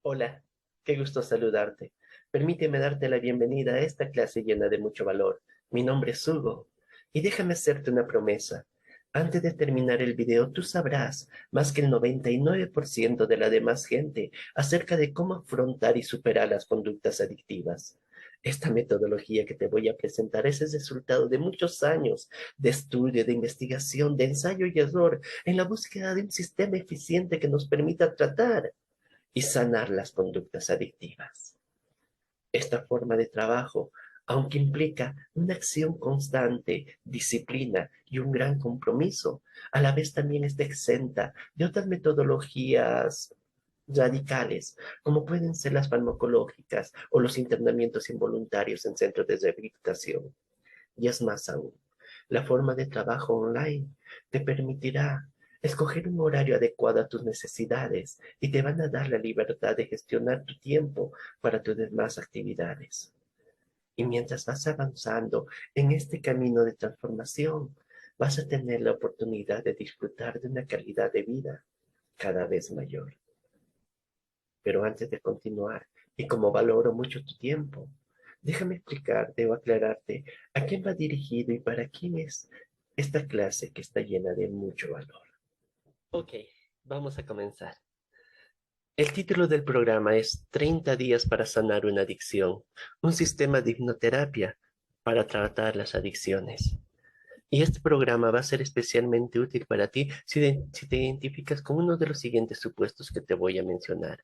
Hola, qué gusto saludarte. Permíteme darte la bienvenida a esta clase llena de mucho valor. Mi nombre es Hugo y déjame hacerte una promesa. Antes de terminar el video, tú sabrás más que el 99% de la demás gente acerca de cómo afrontar y superar las conductas adictivas. Esta metodología que te voy a presentar es el resultado de muchos años de estudio, de investigación, de ensayo y error en la búsqueda de un sistema eficiente que nos permita tratar y sanar las conductas adictivas. Esta forma de trabajo, aunque implica una acción constante, disciplina y un gran compromiso, a la vez también está exenta de otras metodologías radicales, como pueden ser las farmacológicas o los internamientos involuntarios en centros de rehabilitación. Y es más aún, la forma de trabajo online te permitirá escoger un horario adecuado a tus necesidades y te van a dar la libertad de gestionar tu tiempo para tus demás actividades. Y mientras vas avanzando en este camino de transformación, vas a tener la oportunidad de disfrutar de una calidad de vida cada vez mayor. Pero antes de continuar, y como valoro mucho tu tiempo, déjame explicarte o aclararte a quién va dirigido y para quién es esta clase que está llena de mucho valor. Ok, vamos a comenzar. El título del programa es 30 días para sanar una adicción, un sistema de hipnoterapia para tratar las adicciones. Y este programa va a ser especialmente útil para ti si te identificas con uno de los siguientes supuestos que te voy a mencionar.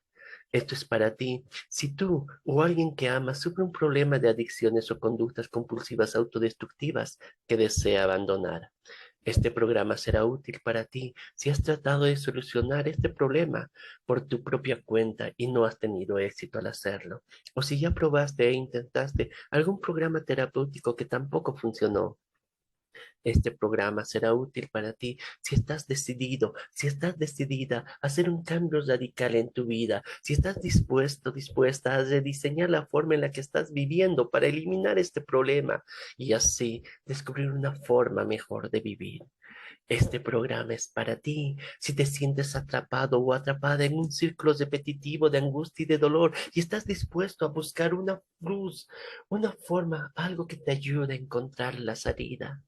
Esto es para ti si tú o alguien que amas sufre un problema de adicciones o conductas compulsivas autodestructivas que desea abandonar. Este programa será útil para ti si has tratado de solucionar este problema por tu propia cuenta y no has tenido éxito al hacerlo. O si ya probaste e intentaste algún programa terapéutico que tampoco funcionó. Este programa será útil para ti si estás decidido, si estás decidida a hacer un cambio radical en tu vida, si estás dispuesto, dispuesta a rediseñar la forma en la que estás viviendo para eliminar este problema y así descubrir una forma mejor de vivir. Este programa es para ti si te sientes atrapado o atrapada en un círculo repetitivo de angustia y de dolor y estás dispuesto a buscar una luz, una forma, algo que te ayude a encontrar la salida.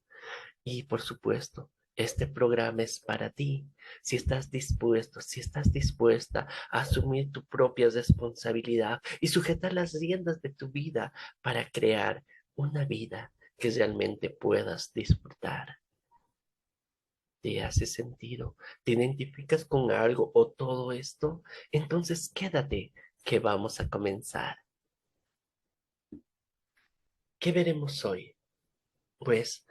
Y por supuesto, este programa es para ti, si estás dispuesto, si estás dispuesta a asumir tu propia responsabilidad y sujetar las riendas de tu vida para crear una vida que realmente puedas disfrutar. ¿Te hace sentido? ¿Te identificas con algo o todo esto? Entonces quédate, que vamos a comenzar. ¿Qué veremos hoy? Pues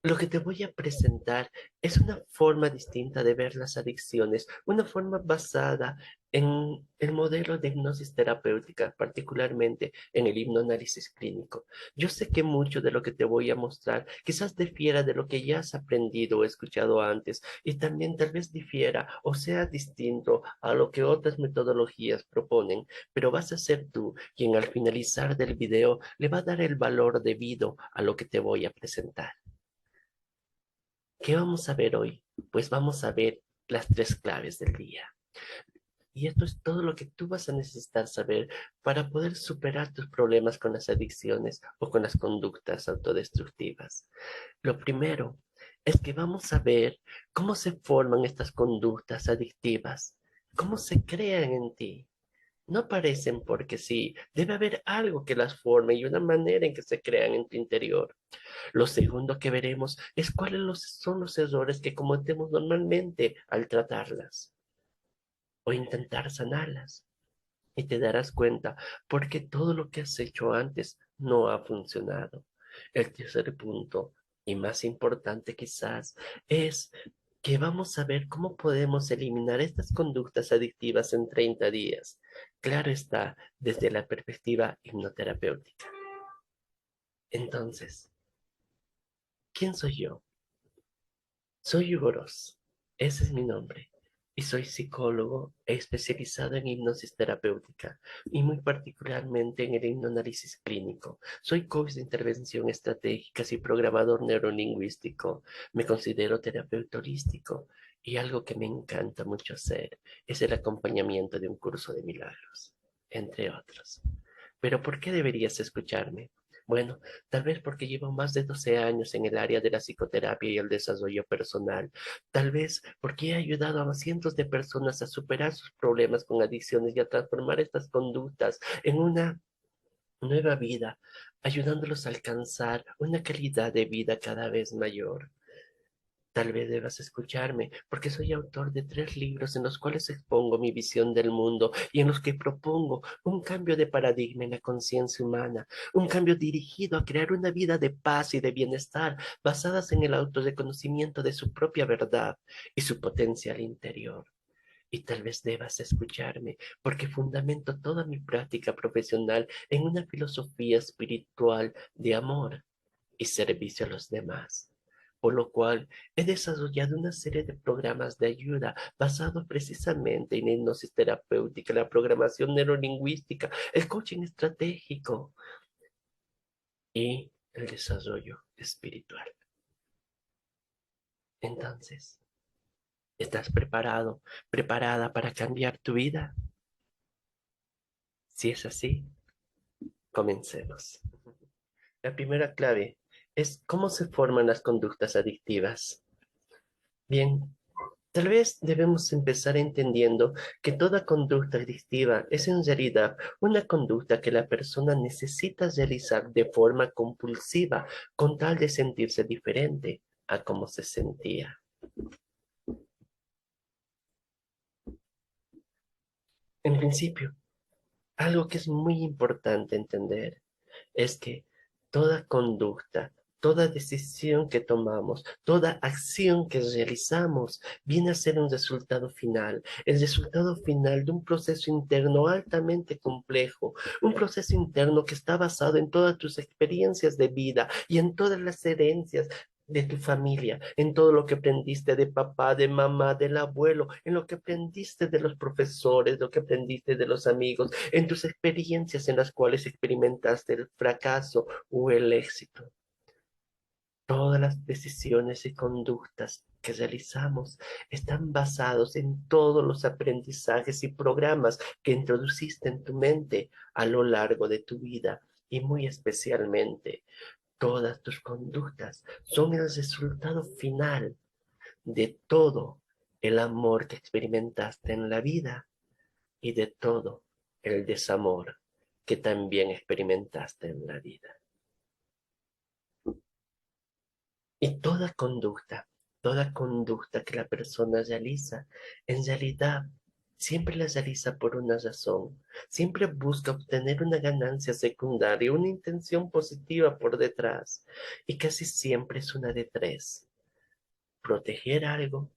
lo que te voy a presentar es una forma distinta de ver las adicciones, una forma basada en el modelo de hipnosis terapéutica, particularmente en el hipnoanálisis clínico. Yo sé que mucho de lo que te voy a mostrar quizás difiera de lo que ya has aprendido o escuchado antes y también tal vez difiera o sea distinto a lo que otras metodologías proponen, pero vas a ser tú quien al finalizar del video le va a dar el valor debido a lo que te voy a presentar. ¿Qué vamos a ver hoy? Pues vamos a ver las tres claves del día. Y esto es todo lo que tú vas a necesitar saber para poder superar tus problemas con las adicciones o con las conductas autodestructivas. Lo primero es que vamos a ver cómo se forman estas conductas adictivas, cómo se crean en ti. No aparecen porque sí, debe haber algo que las forme y una manera en que se crean en tu interior. Lo segundo que veremos es son los errores que cometemos normalmente al tratarlas o intentar sanarlas. Y te darás cuenta porque todo lo que has hecho antes no ha funcionado. El tercer punto, y más importante quizás, es que vamos a ver cómo podemos eliminar estas conductas adictivas en 30 días. Claro está, desde la perspectiva hipnoterapéutica. Entonces, ¿quién soy yo? Soy Hugo Ross. Ese es mi nombre. y soy psicólogo especializado en hipnosis terapéutica y muy particularmente en el hipnoanálisis clínico. Soy coach de intervención estratégicas y programador neurolingüístico. Me considero terapeuta holístico y algo que me encanta mucho hacer es el acompañamiento de un curso de milagros, entre otros. Pero ¿por qué deberías escucharme? Bueno, tal vez porque llevo más de 12 años en el área de la psicoterapia y el desarrollo personal. Tal vez porque he ayudado a cientos de personas a superar sus problemas con adicciones y a transformar estas conductas en una nueva vida, ayudándolos a alcanzar una calidad de vida cada vez mayor. Tal vez debas escucharme, porque soy autor de 3 libros en los cuales expongo mi visión del mundo y en los que propongo un cambio de paradigma en la conciencia humana, un cambio dirigido a crear una vida de paz y de bienestar basadas en el autorreconocimiento de su propia verdad y su potencial interior. Y tal vez debas escucharme, porque fundamento toda mi práctica profesional en una filosofía espiritual de amor y servicio a los demás. Por lo cual he desarrollado una serie de programas de ayuda basados precisamente en la hipnosis terapéutica, la programación neurolingüística, el coaching estratégico y el desarrollo espiritual. Entonces, ¿estás preparado, preparada para cambiar tu vida? Si es así, comencemos. La primera clave es cómo se forman las conductas adictivas. Bien, tal vez debemos empezar entendiendo que toda conducta adictiva es en realidad una conducta que la persona necesita realizar de forma compulsiva con tal de sentirse diferente a como se sentía. En principio, algo que es muy importante entender es que toda conducta, toda decisión que tomamos, toda acción que realizamos viene a ser un resultado final, el resultado final de un proceso interno altamente complejo, un proceso interno que está basado en todas tus experiencias de vida y en todas las herencias de tu familia, en todo lo que aprendiste de papá, de mamá, del abuelo, en lo que aprendiste de los profesores, lo que aprendiste de los amigos, en tus experiencias en las cuales experimentaste el fracaso o el éxito. Todas las decisiones y conductas que realizamos están basados en todos los aprendizajes y programas que introduciste en tu mente a lo largo de tu vida y muy especialmente todas tus conductas son el resultado final de todo el amor que experimentaste en la vida y de todo el desamor que también experimentaste en la vida. Y toda conducta que la persona realiza, en realidad siempre la realiza por una razón. Siempre busca obtener una ganancia secundaria, una intención positiva por detrás. Y casi siempre es una de tres: proteger algo,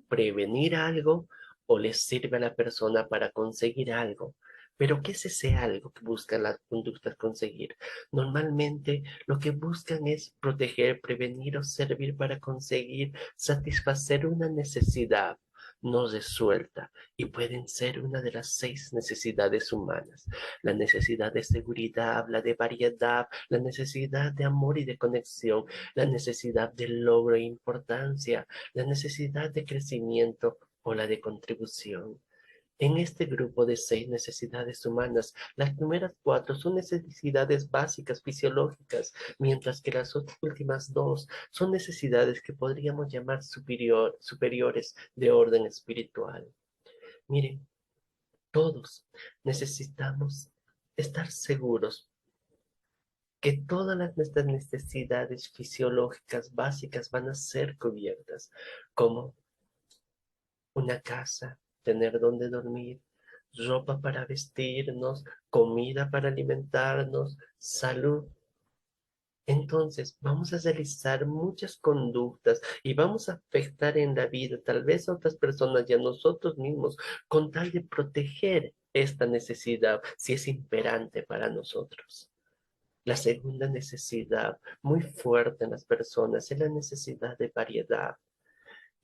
prevenir algo o les sirve a la persona para conseguir algo. Pero ¿qué es ese algo que buscan las conductas conseguir? Normalmente lo que buscan es proteger, prevenir o servir para conseguir satisfacer una necesidad no resuelta y pueden ser una de las 6 necesidades humanas. La necesidad de seguridad, la de variedad, la necesidad de amor y de conexión, la necesidad de logro e importancia, la necesidad de crecimiento o la de contribución. En este grupo de 6 necesidades humanas, las primeras 4 son necesidades básicas fisiológicas, mientras que las últimas 2 son necesidades que podríamos llamar superiores de orden espiritual. Miren, todos necesitamos estar seguros que todas nuestras necesidades fisiológicas básicas van a ser cubiertas, como una casa, tener donde dormir, ropa para vestirnos, comida para alimentarnos, salud. Entonces, vamos a realizar muchas conductas y vamos a afectar en la vida, tal vez a otras personas y a nosotros mismos, con tal de proteger esta necesidad si es imperante para nosotros. La segunda necesidad muy fuerte en las personas es la necesidad de variedad.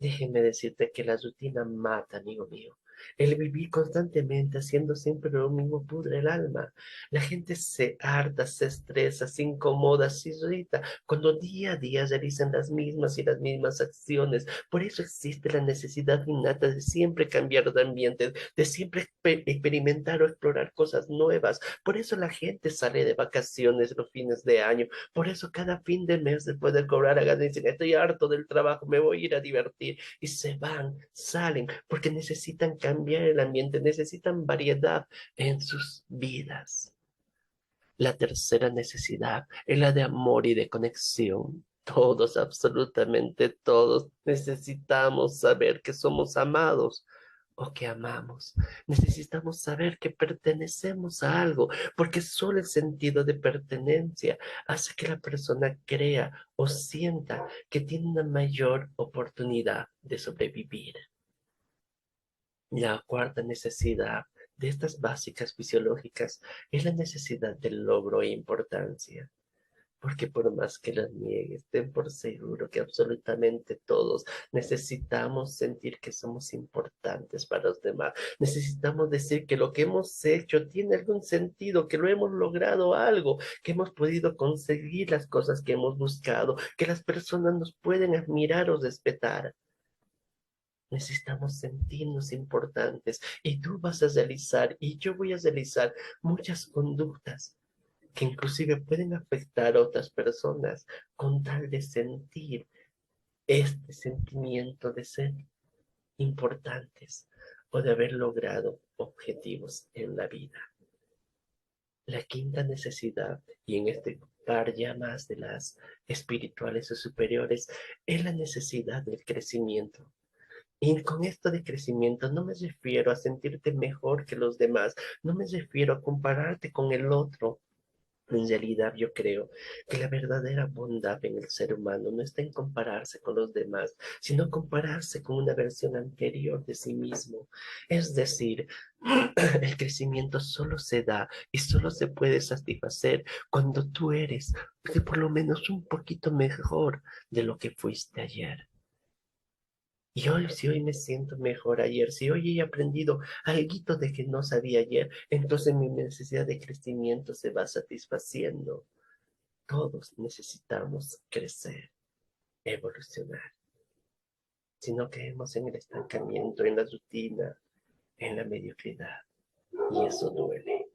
Déjeme decirte que la rutina mata, amigo mío. El vivir constantemente haciendo siempre lo mismo pudre el alma. La gente se harta, se estresa, se incomoda, se irrita cuando día a día realizan las mismas y las mismas acciones. Por eso existe la necesidad innata de siempre cambiar de ambiente, de siempre experimentar o explorar cosas nuevas. Por eso la gente sale de vacaciones los fines de año. Por eso cada fin de mes después de cobrar a dicen, estoy harto del trabajo, me voy a ir a divertir y se van, salen, porque necesitan cambiar el ambiente, necesitan variedad en sus vidas. La tercera necesidad es la de amor y de conexión. Todos, absolutamente todos, necesitamos saber que somos amados o que amamos. Necesitamos saber que pertenecemos a algo, porque solo el sentido de pertenencia hace que la persona crea o sienta que tiene una mayor oportunidad de sobrevivir. La cuarta necesidad de estas básicas fisiológicas es la necesidad del logro e importancia. Porque por más que las niegues, ten por seguro que absolutamente todos necesitamos sentir que somos importantes para los demás. Necesitamos decir que lo que hemos hecho tiene algún sentido, que lo hemos logrado algo, que hemos podido conseguir las cosas que hemos buscado, que las personas nos pueden admirar o respetar. Necesitamos sentirnos importantes y tú vas a realizar y yo voy a realizar muchas conductas que inclusive pueden afectar a otras personas con tal de sentir este sentimiento de ser importantes o de haber logrado objetivos en la vida. La quinta necesidad, y en este par ya más de las espirituales o superiores, es la necesidad del crecimiento. Y con esto de crecimiento no me refiero a sentirte mejor que los demás, no me refiero a compararte con el otro. En realidad yo creo que la verdadera bondad en el ser humano no está en compararse con los demás, sino compararse con una versión anterior de sí mismo. Es decir, el crecimiento solo se da y solo se puede satisfacer cuando tú eres por lo menos un poquito mejor de lo que fuiste ayer. Y hoy, si hoy me siento mejor ayer, si hoy he aprendido algo de que no sabía ayer, entonces mi necesidad de crecimiento se va satisfaciendo. Todos necesitamos crecer, evolucionar. Si no caemos en el estancamiento, en la rutina, en la mediocridad, y eso duele.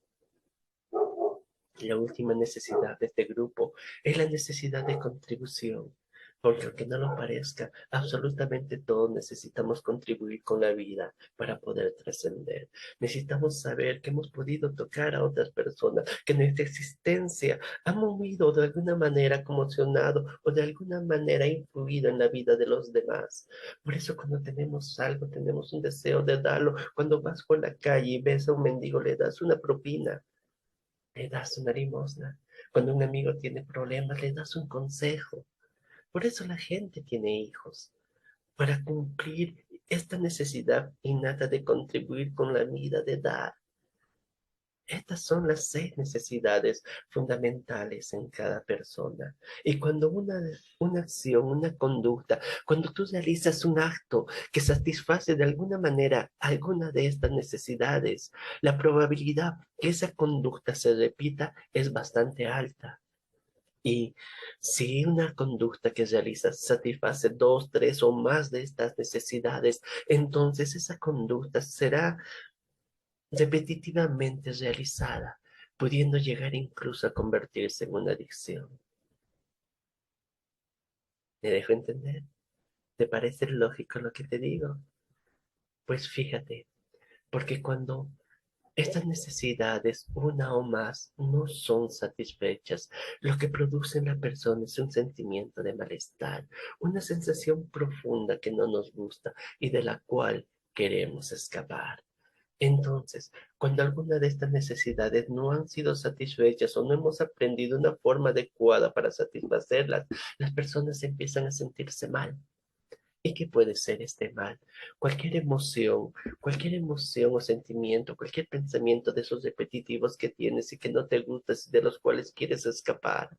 La última necesidad de este grupo es la necesidad de contribución, porque aunque no lo parezca, absolutamente todos necesitamos contribuir con la vida para poder trascender. Necesitamos saber que hemos podido tocar a otras personas, que nuestra existencia ha movido de alguna manera, conmocionado o de alguna manera influido en la vida de los demás. Por eso cuando tenemos algo, tenemos un deseo de darlo. Cuando vas por la calle y ves a un mendigo, le das una propina, le das una limosna. Cuando un amigo tiene problemas, le das un consejo. Por eso la gente tiene hijos, para cumplir esta necesidad innata de contribuir con la vida, de dar. Estas son las 6 necesidades fundamentales en cada persona. Y cuando una acción, una conducta, cuando tú realizas un acto que satisface de alguna manera alguna de estas necesidades, la probabilidad que esa conducta se repita es bastante alta. Y si una conducta que realizas satisface 2, 3 o más de estas necesidades, entonces esa conducta será repetitivamente realizada, pudiendo llegar incluso a convertirse en una adicción. ¿Me dejo entender? ¿Te parece lógico lo que te digo? Pues fíjate, porque cuando estas necesidades, una o más, no son satisfechas, lo que produce en la persona es un sentimiento de malestar, una sensación profunda que no nos gusta y de la cual queremos escapar. Entonces, cuando alguna de estas necesidades no han sido satisfechas o no hemos aprendido una forma adecuada para satisfacerlas, las personas empiezan a sentirse mal. ¿Y qué puede ser este mal? Cualquier emoción o sentimiento, cualquier pensamiento de esos repetitivos que tienes y que no te gustan, de los cuales quieres escapar.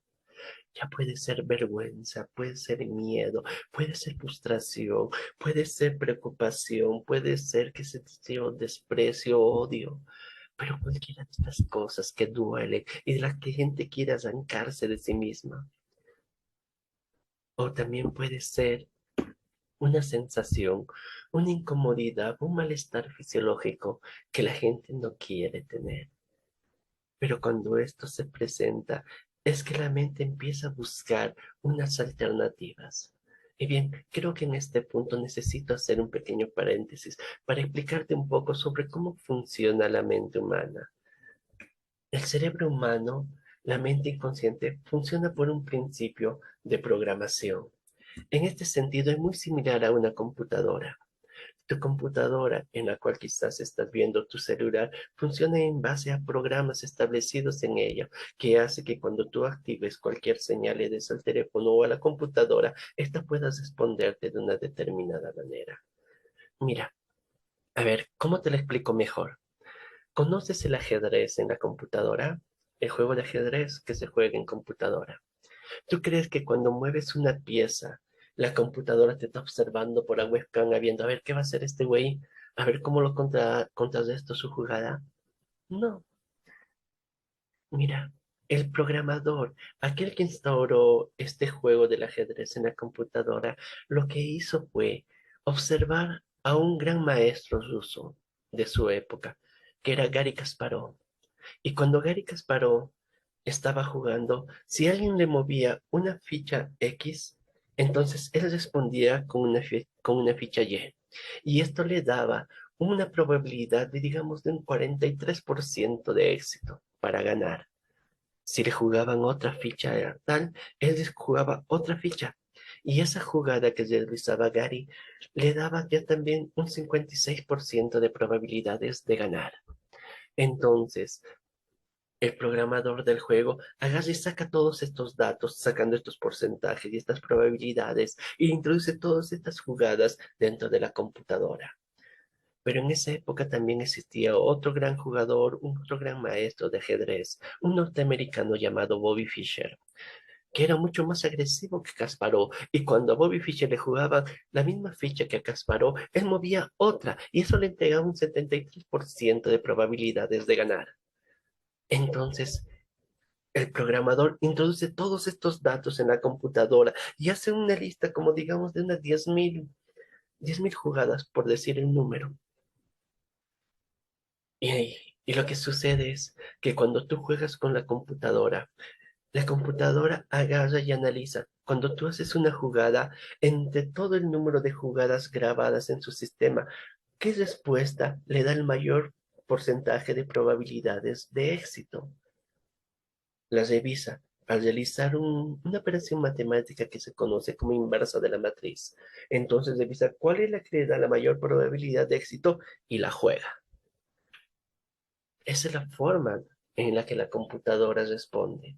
Ya puede ser vergüenza, puede ser miedo, puede ser frustración, puede ser preocupación, puede ser que se sintió desprecio, odio, pero cualquiera de estas cosas que duelen y de las que gente quiere arrancarse de sí misma. O también puede ser una sensación, una incomodidad, un malestar fisiológico que la gente no quiere tener. Pero cuando esto se presenta, es que la mente empieza a buscar unas alternativas. Y bien, creo que en este punto necesito hacer un pequeño paréntesis para explicarte un poco sobre cómo funciona la mente humana. El cerebro humano, la mente inconsciente, funciona por un principio de programación. En este sentido, es muy similar a una computadora. Tu computadora, en la cual quizás estás viendo tu celular, funciona en base a programas establecidos en ella, que hace que cuando tú actives cualquier señal y des al teléfono o a la computadora, ésta pueda responderte de una determinada manera. Mira, a ver, ¿cómo te lo explico mejor? ¿Conoces el ajedrez en la computadora? El juego de ajedrez que se juega en computadora. ¿Tú crees que cuando mueves una pieza, la computadora te está observando por la webcam, viendo, a ver qué va a hacer este güey? A ver cómo lo contrarresto su jugada? No, mira, el programador, aquel que instauró este juego del ajedrez en la computadora, lo que hizo fue observar a un gran maestro ruso de su época, que era Gary Kasparov. Y cuando Gary Kasparov estaba jugando, si alguien le movía una ficha X, entonces él respondía con una ficha Y. Y esto le daba una probabilidad de, digamos, de un 43% de éxito para ganar. Si le jugaban otra ficha tal, él les jugaba otra ficha. Y esa jugada que realizaba Gary le daba ya también un 56% de probabilidades de ganar. Entonces, el programador del juego agarra y saca todos estos datos, sacando estos porcentajes y estas probabilidades, y introduce todas estas jugadas dentro de la computadora. Pero en esa época también existía otro gran jugador, un otro gran maestro de ajedrez, un norteamericano llamado Bobby Fischer, que era mucho más agresivo que Kasparov. Y cuando a Bobby Fischer le jugaba la misma ficha que a Kasparov, él movía otra, y eso le entregaba un 73% de probabilidades de ganar. Entonces, el programador introduce todos estos datos en la computadora y hace una lista como digamos de unas 10.000 jugadas, por decir el número. Y lo que sucede es que cuando tú juegas con la computadora agarra y analiza. Cuando tú haces una jugada, entre todo el número de jugadas grabadas en su sistema, ¿qué respuesta le da el mayor porcentaje de probabilidades de éxito? La revisa al realizar una operación matemática que se conoce como inversa de la matriz. Entonces revisa cuál es la que le da la mayor probabilidad de éxito y la juega. Esa es la forma en la que la computadora responde.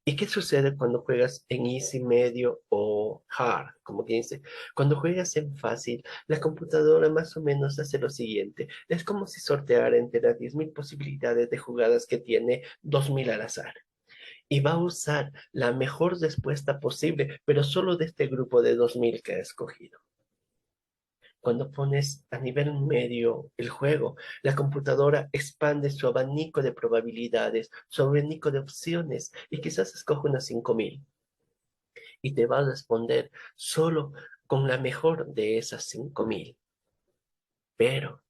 ¿Y qué sucede cuando juegas en easy, medio o hard? Como quien dice, cuando juegas en fácil, la computadora más o menos hace lo siguiente. Es como si sorteara entre las 10.000 posibilidades de jugadas que tiene 2.000 al azar. Y va a usar la mejor respuesta posible, pero solo de este grupo de 2.000 que ha escogido. Cuando pones a nivel medio el juego, la computadora expande su abanico de probabilidades, su abanico de opciones y quizás escoge unas 5.000 y te va a responder solo con la mejor de esas 5.000. Pero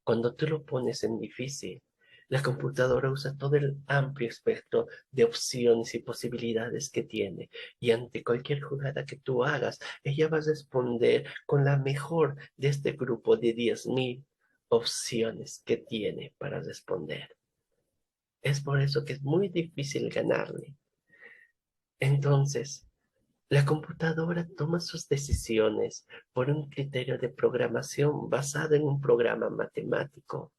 cuando tú lo pones en difícil, la computadora usa todo el amplio espectro de opciones y posibilidades que tiene. Y ante cualquier jugada que tú hagas, ella va a responder con la mejor de este grupo de 10.000 opciones que tiene para responder. Es por eso que es muy difícil ganarle. Entonces, la computadora toma sus decisiones por un criterio de programación basado en un programa matemático.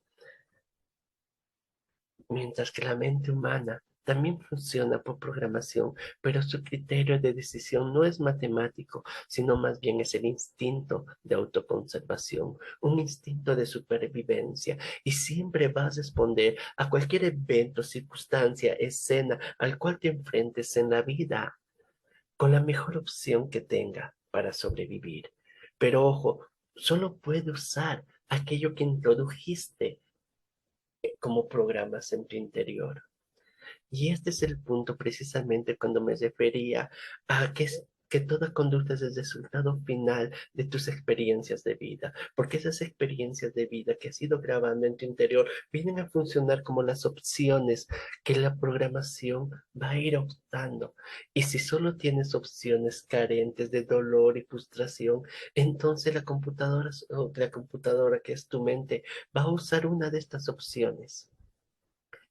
Mientras que la mente humana también funciona por programación, pero su criterio de decisión no es matemático, sino más bien es el instinto de autoconservación, un instinto de supervivencia, y siempre va a responder a cualquier evento, circunstancia, escena al cual te enfrentes en la vida con la mejor opción que tenga para sobrevivir. Pero ojo, solo puede usar aquello que introdujiste como programas en tu interior. Y este es el punto precisamente cuando me refería a que toda conducta es el resultado final de tus experiencias de vida, porque esas experiencias de vida que has ido grabando en tu interior vienen a funcionar como las opciones que la programación va a ir optando. Y si solo tienes opciones carentes de dolor y frustración, entonces la computadora que es tu mente va a usar una de estas opciones,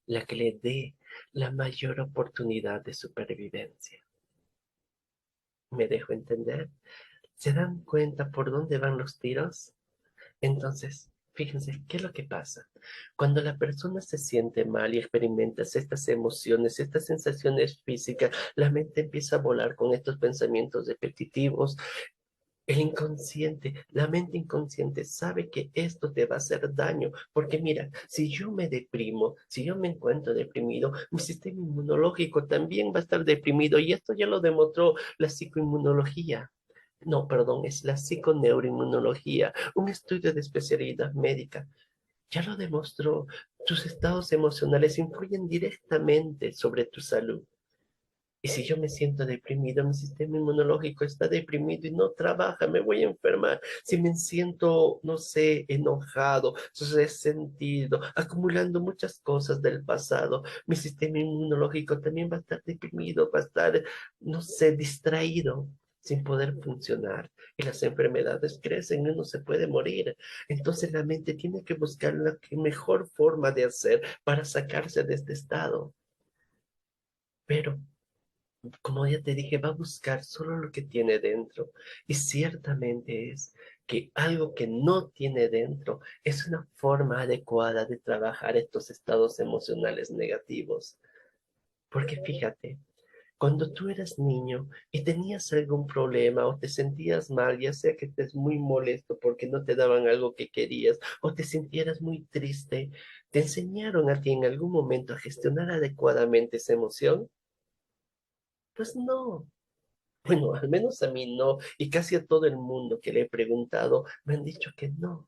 la que le dé la mayor oportunidad de supervivencia. ¿Me dejo entender? ¿Se dan cuenta por dónde van los tiros? Entonces, fíjense, ¿qué es lo que pasa? Cuando la persona se siente mal y experimenta estas emociones, estas sensaciones físicas, la mente empieza a volar con estos pensamientos repetitivos. El inconsciente, la mente inconsciente sabe que esto te va a hacer daño, porque mira, si yo me deprimo, si yo me encuentro deprimido, mi sistema inmunológico también va a estar deprimido y esto ya lo demostró la psicoinmunología. No, perdón, es la psiconeuroinmunología, un estudio de especialidad médica. Ya lo demostró, tus estados emocionales influyen directamente sobre tu salud. Y si yo me siento deprimido, mi sistema inmunológico está deprimido y no trabaja, me voy a enfermar. Si me siento, no sé, enojado, resentido, acumulando muchas cosas del pasado, mi sistema inmunológico también va a estar deprimido, va a estar, no sé, distraído, sin poder funcionar. Y las enfermedades crecen y uno se puede morir. Entonces la mente tiene que buscar la mejor forma de hacer para sacarse de este estado. Pero como ya te dije, va a buscar solo lo que tiene dentro. Y ciertamente es que algo que no tiene dentro es una forma adecuada de trabajar estos estados emocionales negativos. Porque fíjate, cuando tú eras niño y tenías algún problema o te sentías mal, ya sea que estés muy molesto porque no te daban algo que querías o te sintieras muy triste, ¿te enseñaron a ti en algún momento a gestionar adecuadamente esa emoción? Pues no. Bueno, al menos a mí no, y casi a todo el mundo que le he preguntado me han dicho que no.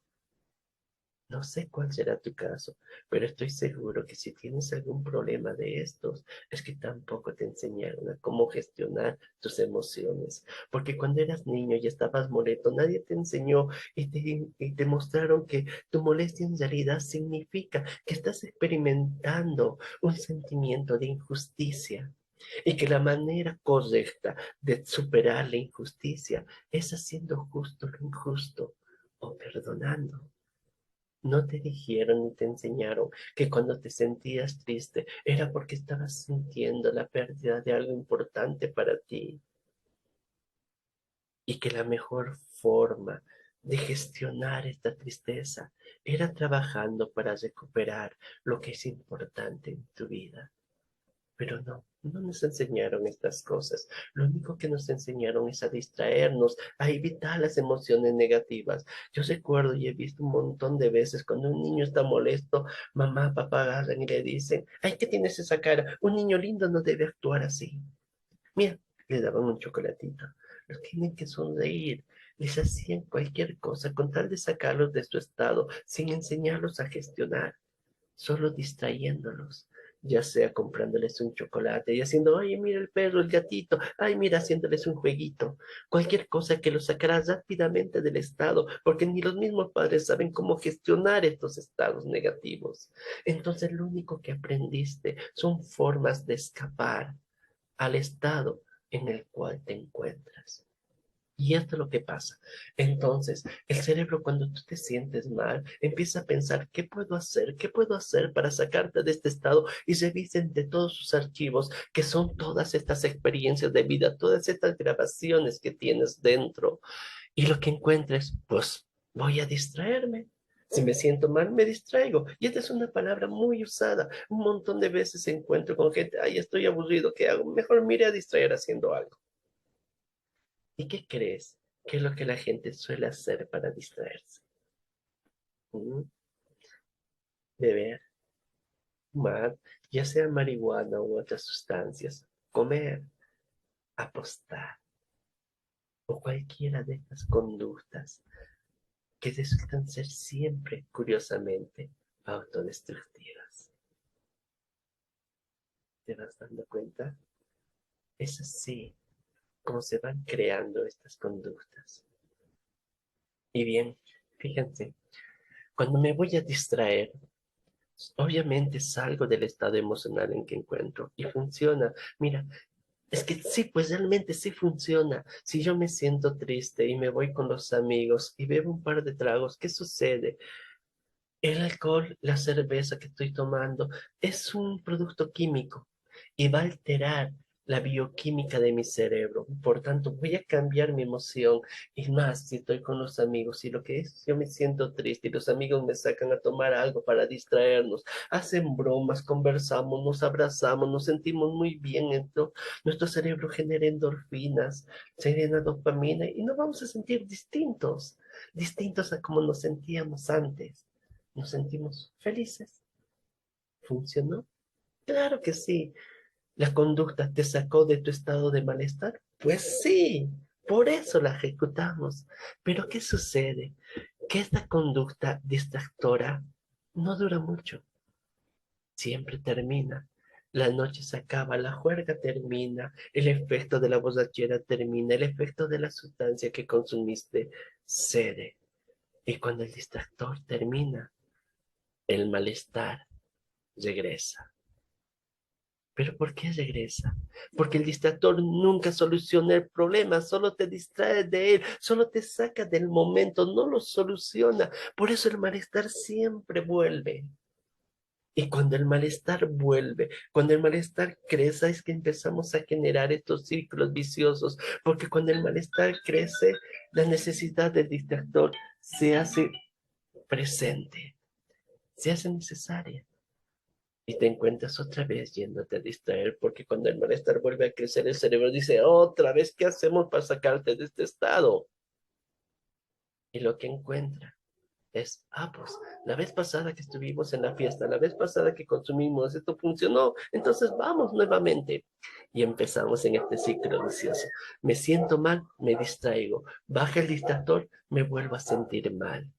No sé cuál será tu caso, pero estoy seguro que si tienes algún problema de estos, es que tampoco te enseñaron a cómo gestionar tus emociones. Porque cuando eras niño y estabas molesto, nadie te enseñó y te mostraron que tu molestia en realidad significa que estás experimentando un sentimiento de injusticia. Y que la manera correcta de superar la injusticia es haciendo justo lo injusto o perdonando. No te dijeron ni te enseñaron que cuando te sentías triste era porque estabas sintiendo la pérdida de algo importante para ti y que la mejor forma de gestionar esta tristeza era trabajando para recuperar lo que es importante en tu vida. Pero no, no nos enseñaron estas cosas. Lo único que nos enseñaron es a distraernos, a evitar las emociones negativas. Yo recuerdo y he visto un montón de veces cuando un niño está molesto, mamá, papá agarran y le dicen, ay, ¿qué tienes esa cara? Un niño lindo no debe actuar así. Mira, le daban un chocolatito. Los tienen que sonreír. Les hacían cualquier cosa con tal de sacarlos de su estado, sin enseñarlos a gestionar, solo distrayéndolos, ya sea comprándoles un chocolate y haciendo, ay, mira el perro, el gatito, ay, mira, haciéndoles un jueguito, cualquier cosa que los sacará rápidamente del estado, porque ni los mismos padres saben cómo gestionar estos estados negativos. Entonces, lo único que aprendiste son formas de escapar al estado en el cual te encuentras. Y esto es lo que pasa. Entonces, el cerebro cuando tú te sientes mal, empieza a pensar, ¿qué puedo hacer? ¿Qué puedo hacer para sacarte de este estado? Y revisen de todos sus archivos, que son todas estas experiencias de vida, todas estas grabaciones que tienes dentro. Y lo que encuentres, pues voy a distraerme. Si me siento mal, me distraigo. Y esta es una palabra muy usada. Un montón de veces encuentro con gente, ay, estoy aburrido, ¿qué hago? Mejor mire a distraer haciendo algo. ¿Y qué crees? ¿Qué es lo que la gente suele hacer para distraerse? ¿Mm? Beber, fumar, ya sea marihuana u otras sustancias, comer. apostar o cualquiera de estas conductas que resultan ser siempre, curiosamente, autodestructivas. ¿Te vas dando cuenta? Es así como se van creando estas conductas. Y bien, fíjense, cuando me voy a distraer, obviamente salgo del estado emocional en que encuentro y funciona. Mira, es que sí, pues realmente sí funciona. Si yo me siento triste y me voy con los amigos y bebo un par de tragos, ¿qué sucede? El alcohol, la cerveza que estoy tomando, es un producto químico y va a alterar la bioquímica de mi cerebro. Por tanto, voy a cambiar mi emoción. Y más, si estoy con los amigos y lo que es, yo me siento triste y los amigos me sacan a tomar algo para distraernos. Hacen bromas, conversamos, nos abrazamos, nos sentimos muy bien. Entonces, nuestro cerebro genera endorfinas, genera dopamina y nos vamos a sentir distintos, distintos a como nos sentíamos antes. Nos sentimos felices. ¿Funcionó? Claro que sí. ¿La conducta te sacó de tu estado de malestar? Pues sí, por eso la ejecutamos. Pero ¿qué sucede? Que esta conducta distractora no dura mucho. Siempre termina. La noche se acaba, la juerga termina, el efecto de la borrachera termina, el efecto de la sustancia que consumiste cede. Y cuando el distractor termina, el malestar regresa. ¿Pero por qué regresa? Porque el distractor nunca soluciona el problema, solo te distrae de él, solo te saca del momento, no lo soluciona. Por eso el malestar siempre vuelve. Y cuando el malestar vuelve, cuando el malestar crece, es que empezamos a generar estos círculos viciosos, porque cuando el malestar crece, la necesidad del distractor se hace presente, se hace necesaria. Y te encuentras otra vez yéndote a distraer, porque cuando el malestar vuelve a crecer, el cerebro dice, otra vez, ¿qué hacemos para sacarte de este estado? Y lo que encuentra es, pues, la vez pasada que estuvimos en la fiesta, la vez pasada que consumimos, esto funcionó, entonces vamos nuevamente. Y empezamos en este ciclo vicioso. Me siento mal, me distraigo. Baja el distractor, me vuelvo a sentir mal.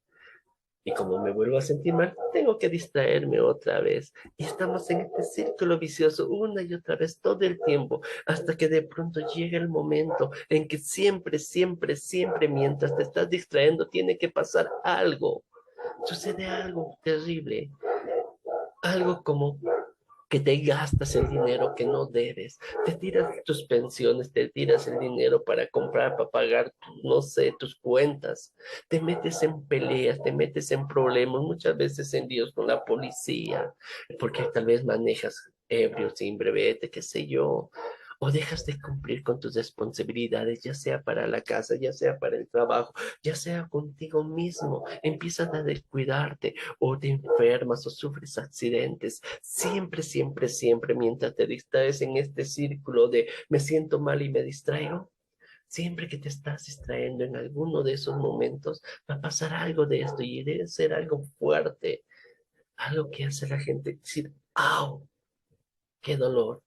Y como me vuelvo a sentir mal, tengo que distraerme otra vez. Y estamos en este círculo vicioso una y otra vez todo el tiempo, hasta que de pronto llega el momento en que siempre, siempre, siempre, mientras te estás distrayendo, tiene que pasar algo. Sucede algo terrible, algo como que te gastas el dinero que no debes, te tiras tus pensiones, te tiras el dinero para comprar, para pagar, no sé, tus cuentas, te metes en peleas, te metes en problemas, muchas veces en líos con la policía, porque tal vez manejas ebrio, sin brevete, qué sé yo, o dejas de cumplir con tus responsabilidades, ya sea para la casa, ya sea para el trabajo, ya sea contigo mismo, empiezas a descuidarte o te enfermas o sufres accidentes, siempre, siempre, siempre, mientras te distraes en este círculo de me siento mal y me distraigo, siempre que te estás distrayendo en alguno de esos momentos, va a pasar algo de esto y debe ser algo fuerte, algo que hace a la gente decir, ¡au! ¡Qué dolor!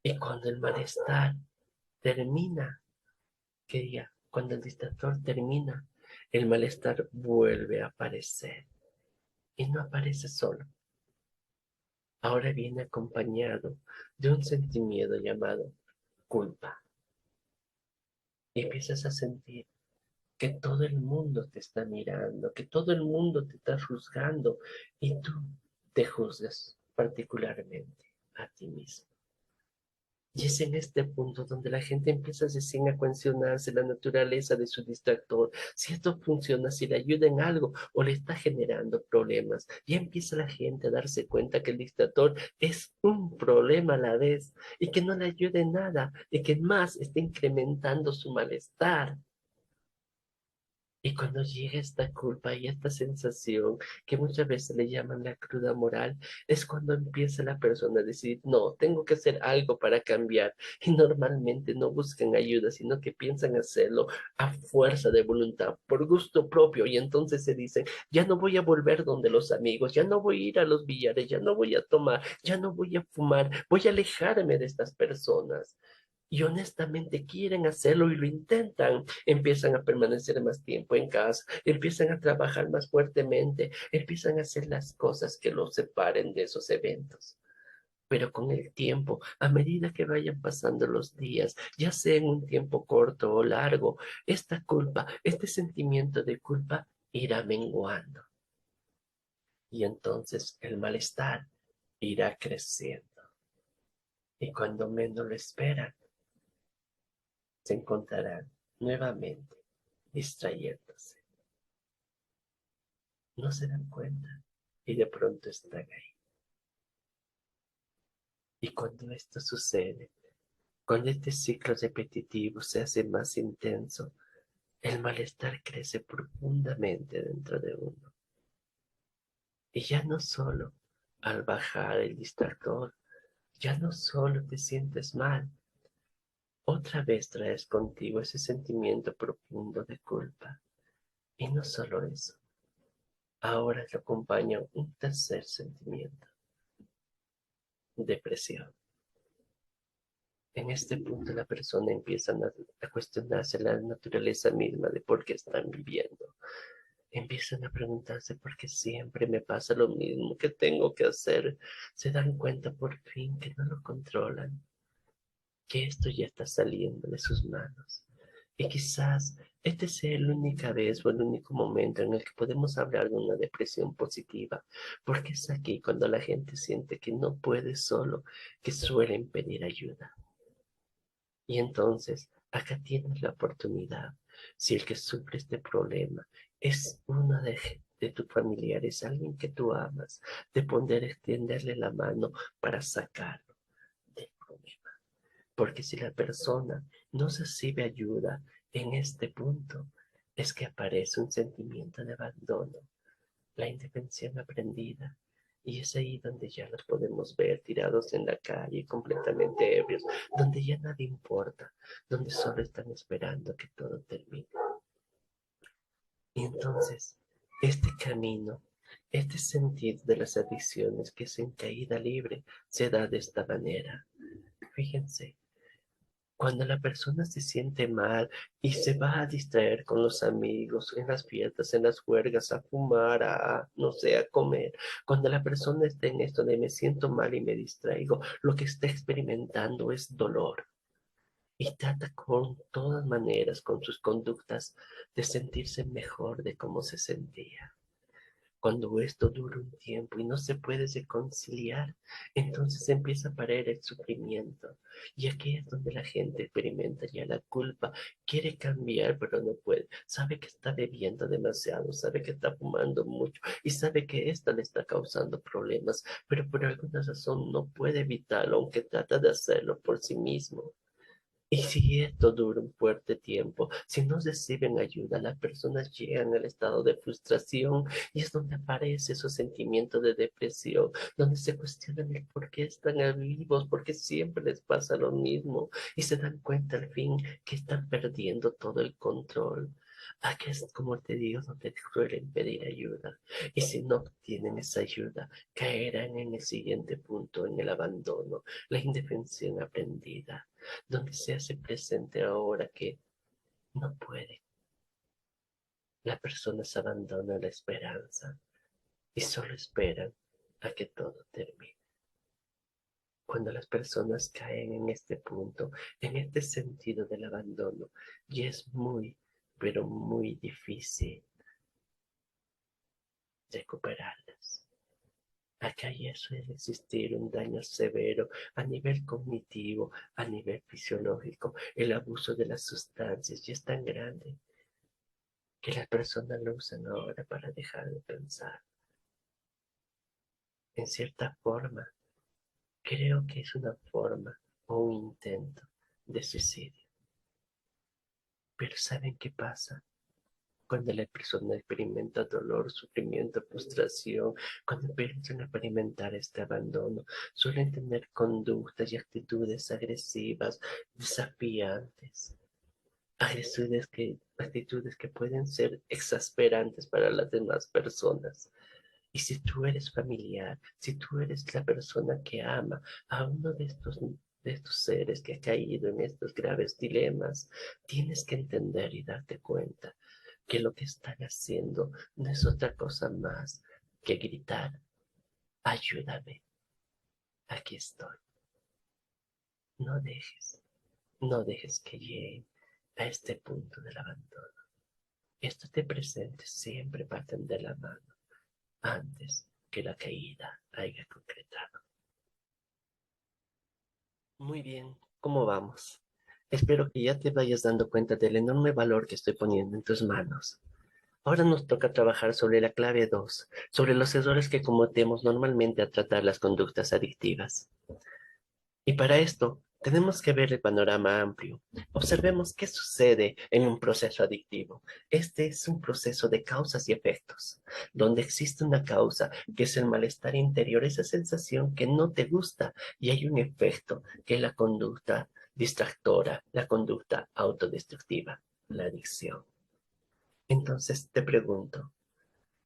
Y cuando el malestar termina, que diga, cuando el distractor termina, el malestar vuelve a aparecer y no aparece solo. Ahora viene acompañado de un sentimiento llamado culpa. Y empiezas a sentir que todo el mundo te está mirando, que todo el mundo te está juzgando y tú te juzgas particularmente a ti mismo. Y es en este punto donde la gente empieza recién a cuestionarse la naturaleza de su distractor, si esto funciona, si le ayuda en algo o le está generando problemas. Y empieza la gente a darse cuenta que el distractor es un problema a la vez y que no le ayuda en nada y que más está incrementando su malestar. Y cuando llega esta culpa y esta sensación, que muchas veces le llaman la cruda moral, es cuando empieza la persona a decir, no, tengo que hacer algo para cambiar. Y normalmente no buscan ayuda, sino que piensan hacerlo a fuerza de voluntad, por gusto propio. Y entonces se dicen, ya no voy a volver donde los amigos, ya no voy a ir a los billares, ya no voy a tomar, ya no voy a fumar, voy a alejarme de estas personas. y honestamente quieren hacerlo y lo intentan, empiezan a permanecer más tiempo en casa, empiezan a trabajar más fuertemente, empiezan a hacer las cosas que los separen de esos eventos. Pero con el tiempo, a medida que vayan pasando los días, ya sea en un tiempo corto o largo, esta culpa, este sentimiento de culpa irá menguando y entonces el malestar irá creciendo. Y cuando menos lo esperan, se encontrarán nuevamente distrayéndose. No se dan cuenta y de pronto están ahí. Y cuando esto sucede, cuando este ciclo repetitivo se hace más intenso, el malestar crece profundamente dentro de uno. Y ya no solo al bajar el distractor, ya no solo te sientes mal, otra vez traes contigo ese sentimiento profundo de culpa. Y no solo eso, ahora te acompaña un tercer sentimiento, depresión. En este punto la persona empieza a cuestionarse la naturaleza misma de por qué están viviendo. Empiezan a preguntarse por qué siempre me pasa lo mismo, qué tengo que hacer. Se dan cuenta por fin que no lo controlan, que esto ya está saliendo de sus manos. Y quizás este sea la única vez o el único momento en el que podemos hablar de una depresión positiva, porque es aquí cuando la gente siente que no puede solo, que suelen pedir ayuda. Y entonces, acá tienes la oportunidad, si el que sufre este problema es uno de tus familiares, alguien que tú amas, de poder extenderle la mano para sacarlo del problema. Porque si la persona no recibe ayuda en este punto, es que aparece un sentimiento de abandono, la indefensión aprendida. Y es ahí donde ya los podemos ver tirados en la calle, completamente ebrios, donde ya nada importa, donde solo están esperando que todo termine. Y entonces, este camino, este sentido de las adicciones que es en caída libre, se da de esta manera. Fíjense, cuando la persona se siente mal y se va a distraer con los amigos, en las fiestas, en las juergas, a fumar, no sé, a comer. Cuando la persona está en esto de me siento mal y me distraigo, lo que está experimentando es dolor. Y trata con todas maneras, con sus conductas, de sentirse mejor de cómo se sentía. Cuando esto dura un tiempo y no se puede reconciliar, entonces empieza a aparecer el sufrimiento. Y aquí es donde la gente experimenta ya la culpa. Quiere cambiar, pero no puede. Sabe que está bebiendo demasiado, sabe que está fumando mucho y sabe que esto le está causando problemas, pero por alguna razón no puede evitarlo, aunque trata de hacerlo por sí mismo. Y si esto dura un fuerte tiempo, si no reciben ayuda, las personas llegan al estado de frustración y es donde aparece esos sentimientos de depresión, donde se cuestionan el por qué están vivos, porque siempre les pasa lo mismo y se dan cuenta al fin que están perdiendo todo el control. Aquí es como te digo, donde suelen pedir ayuda. Y si no obtienen esa ayuda, caerán en el siguiente punto, en el abandono, la indefensión aprendida donde se hace presente ahora que no puede. Las personas abandonan la esperanza y solo esperan a que todo termine. Cuando las personas caen en este punto, en este sentido del abandono, y es muy, pero muy difícil recuperarlas. Acá ya suele existir un daño severo a nivel cognitivo, a nivel fisiológico. El abuso de las sustancias ya es tan grande que las personas lo usan ahora para dejar de pensar. En cierta forma, creo que es una forma o un intento de suicidio. Pero ¿saben qué pasa? Cuando la persona experimenta dolor, sufrimiento, frustración, cuando empiezan a experimentar este abandono, suelen tener conductas y actitudes agresivas, desafiantes, actitudes que pueden ser exasperantes para las demás personas. Y si tú eres familiar, si tú eres la persona que ama a uno de estos de estos seres que ha caído en estos graves dilemas, tienes que entender y darte cuenta que lo que están haciendo no es otra cosa más que gritar, ayúdame, aquí estoy. No dejes, no dejes que lleguen a este punto del abandono. Estate presente siempre para tender la mano antes que la caída haya concretado. Muy bien, ¿cómo vamos? Espero que ya te vayas dando cuenta del enorme valor que estoy poniendo en tus manos. Ahora nos toca trabajar sobre la clave 2, sobre los errores que cometemos normalmente al tratar las conductas adictivas. Y para esto, tenemos que ver el panorama amplio. Observemos qué sucede en un proceso adictivo. Este es un proceso de causas y efectos, donde existe una causa, que es el malestar interior, esa sensación que no te gusta, y hay un efecto, que es la conducta distractora, la conducta autodestructiva, la adicción. Entonces te pregunto,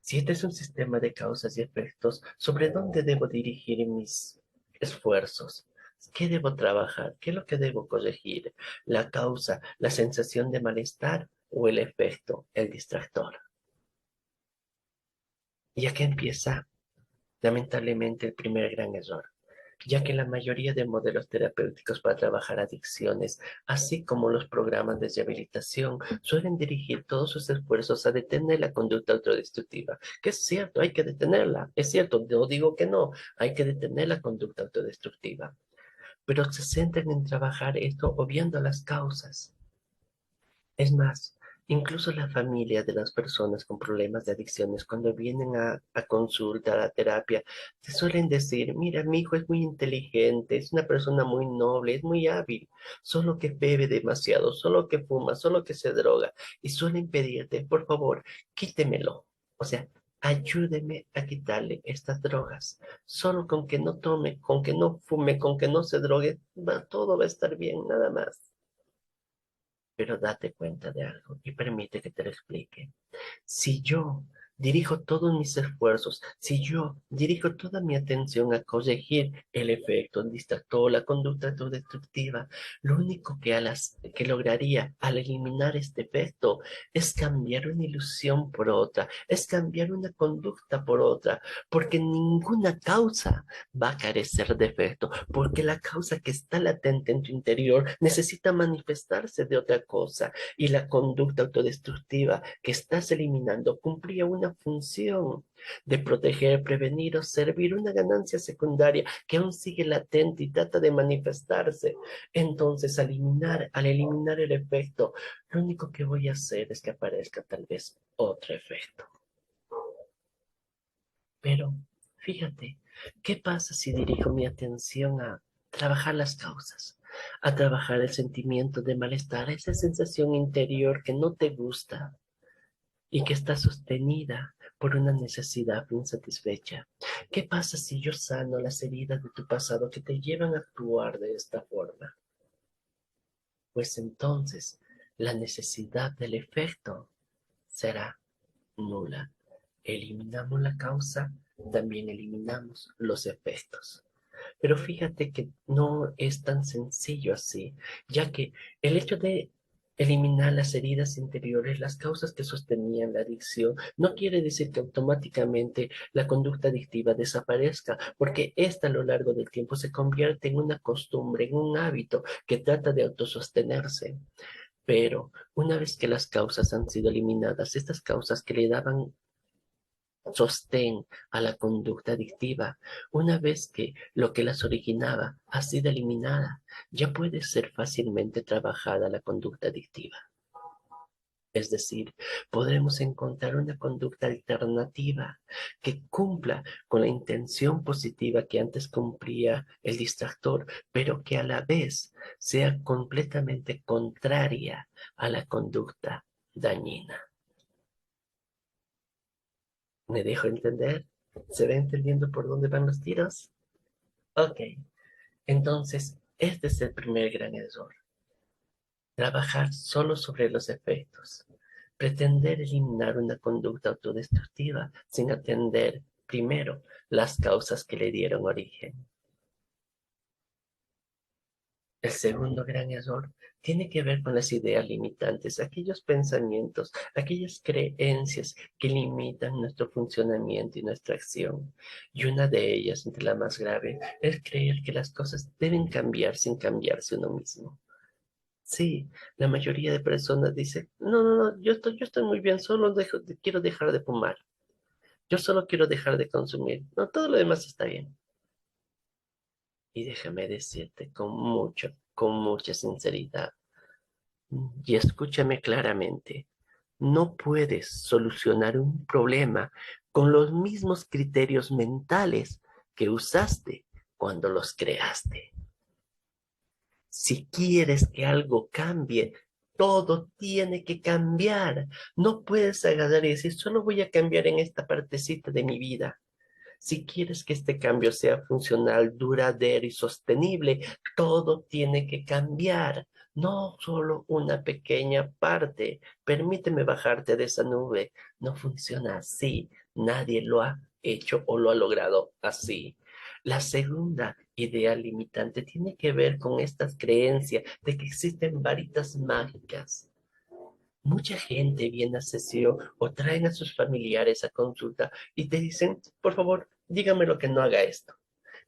si este es un sistema de causas y efectos, ¿sobre dónde debo dirigir mis esfuerzos? ¿Qué debo trabajar? ¿Qué es lo que debo corregir? ¿La causa, la sensación de malestar o el efecto, el distractor? Y aquí empieza, lamentablemente, el primer gran error, ya que la mayoría de modelos terapéuticos para trabajar adicciones, así como los programas de rehabilitación, suelen dirigir todos sus esfuerzos a detener la conducta autodestructiva, que es cierto, hay que detenerla, es cierto, no digo que no, hay que detener la conducta autodestructiva, pero se centran en trabajar esto obviando las causas. Es más, incluso la familia de las personas con problemas de adicciones, cuando vienen a consulta, a terapia, te suelen decir, mira, mi hijo es muy inteligente, es una persona muy noble, es muy hábil, solo que bebe demasiado, solo que fuma, solo que se droga, y suelen pedirte, por favor, quítemelo. O sea, ayúdeme a quitarle estas drogas. Solo con que no tome, con que no fume, con que no se drogue, todo va a estar bien, nada más. Pero date cuenta de algo y permite que te lo explique. Si yo dirijo todos mis esfuerzos, si yo dirijo toda mi atención a corregir el efecto distractor, la conducta autodestructiva, lo único que lograría al eliminar este efecto es cambiar una ilusión por otra, es cambiar una conducta por otra, porque ninguna causa va a carecer de efecto, porque la causa que está latente en tu interior necesita manifestarse de otra cosa y la conducta autodestructiva que estás eliminando cumplía una función de proteger, prevenir o servir una ganancia secundaria que aún sigue latente y trata de manifestarse. Entonces, al eliminar el efecto, lo único que voy a hacer es que aparezca tal vez otro efecto. Pero, fíjate, ¿qué pasa si dirijo mi atención a trabajar las causas? A trabajar el sentimiento de malestar, esa sensación interior que no te gusta y que está sostenida por una necesidad insatisfecha. ¿Qué pasa si yo sano las heridas de tu pasado que te llevan a actuar de esta forma? Pues entonces la necesidad del efecto será nula. Eliminamos la causa, también eliminamos los efectos. Pero fíjate que no es tan sencillo así, ya que el hecho de eliminar las heridas interiores, las causas que sostenían la adicción, no quiere decir que automáticamente la conducta adictiva desaparezca, porque esta a lo largo del tiempo se convierte en una costumbre, en un hábito que trata de autosostenerse. Pero una vez que las causas han sido eliminadas, estas causas que le daban sostén a la conducta adictiva, una vez que lo que las originaba ha sido eliminada, ya puede ser fácilmente trabajada la conducta adictiva. Es decir, podremos encontrar una conducta alternativa que cumpla con la intención positiva que antes cumplía el distractor, pero que a la vez sea completamente contraria a la conducta dañina. ¿Me dejo entender? ¿Se va entendiendo por dónde van los tiros? Ok, entonces este es el primer gran error. Trabajar solo sobre los efectos. Pretender eliminar una conducta autodestructiva sin atender primero las causas que le dieron origen. El segundo gran error tiene que ver con las ideas limitantes, aquellos pensamientos, aquellas creencias que limitan nuestro funcionamiento y nuestra acción. Y una de ellas, entre la más grave, es creer que las cosas deben cambiar sin cambiarse uno mismo. Sí, la mayoría de personas dice, no, no, no, yo estoy muy bien, quiero dejar de fumar. Yo solo quiero dejar de consumir. No, todo lo demás está bien. Y déjame decirte con mucha sinceridad, y escúchame claramente, no puedes solucionar un problema con los mismos criterios mentales que usaste cuando los creaste. Si quieres que algo cambie, todo tiene que cambiar. No puedes agarrar y decir, solo voy a cambiar en esta partecita de mi vida. Si quieres que este cambio sea funcional, duradero y sostenible, todo tiene que cambiar, no solo una pequeña parte. Permíteme bajarte de esa nube. No funciona así. Nadie lo ha hecho o lo ha logrado así. La segunda idea limitante tiene que ver con esta creencia de que existen varitas mágicas. Mucha gente viene a sesión o traen a sus familiares a consulta y te dicen, por favor, dígame lo que no haga esto.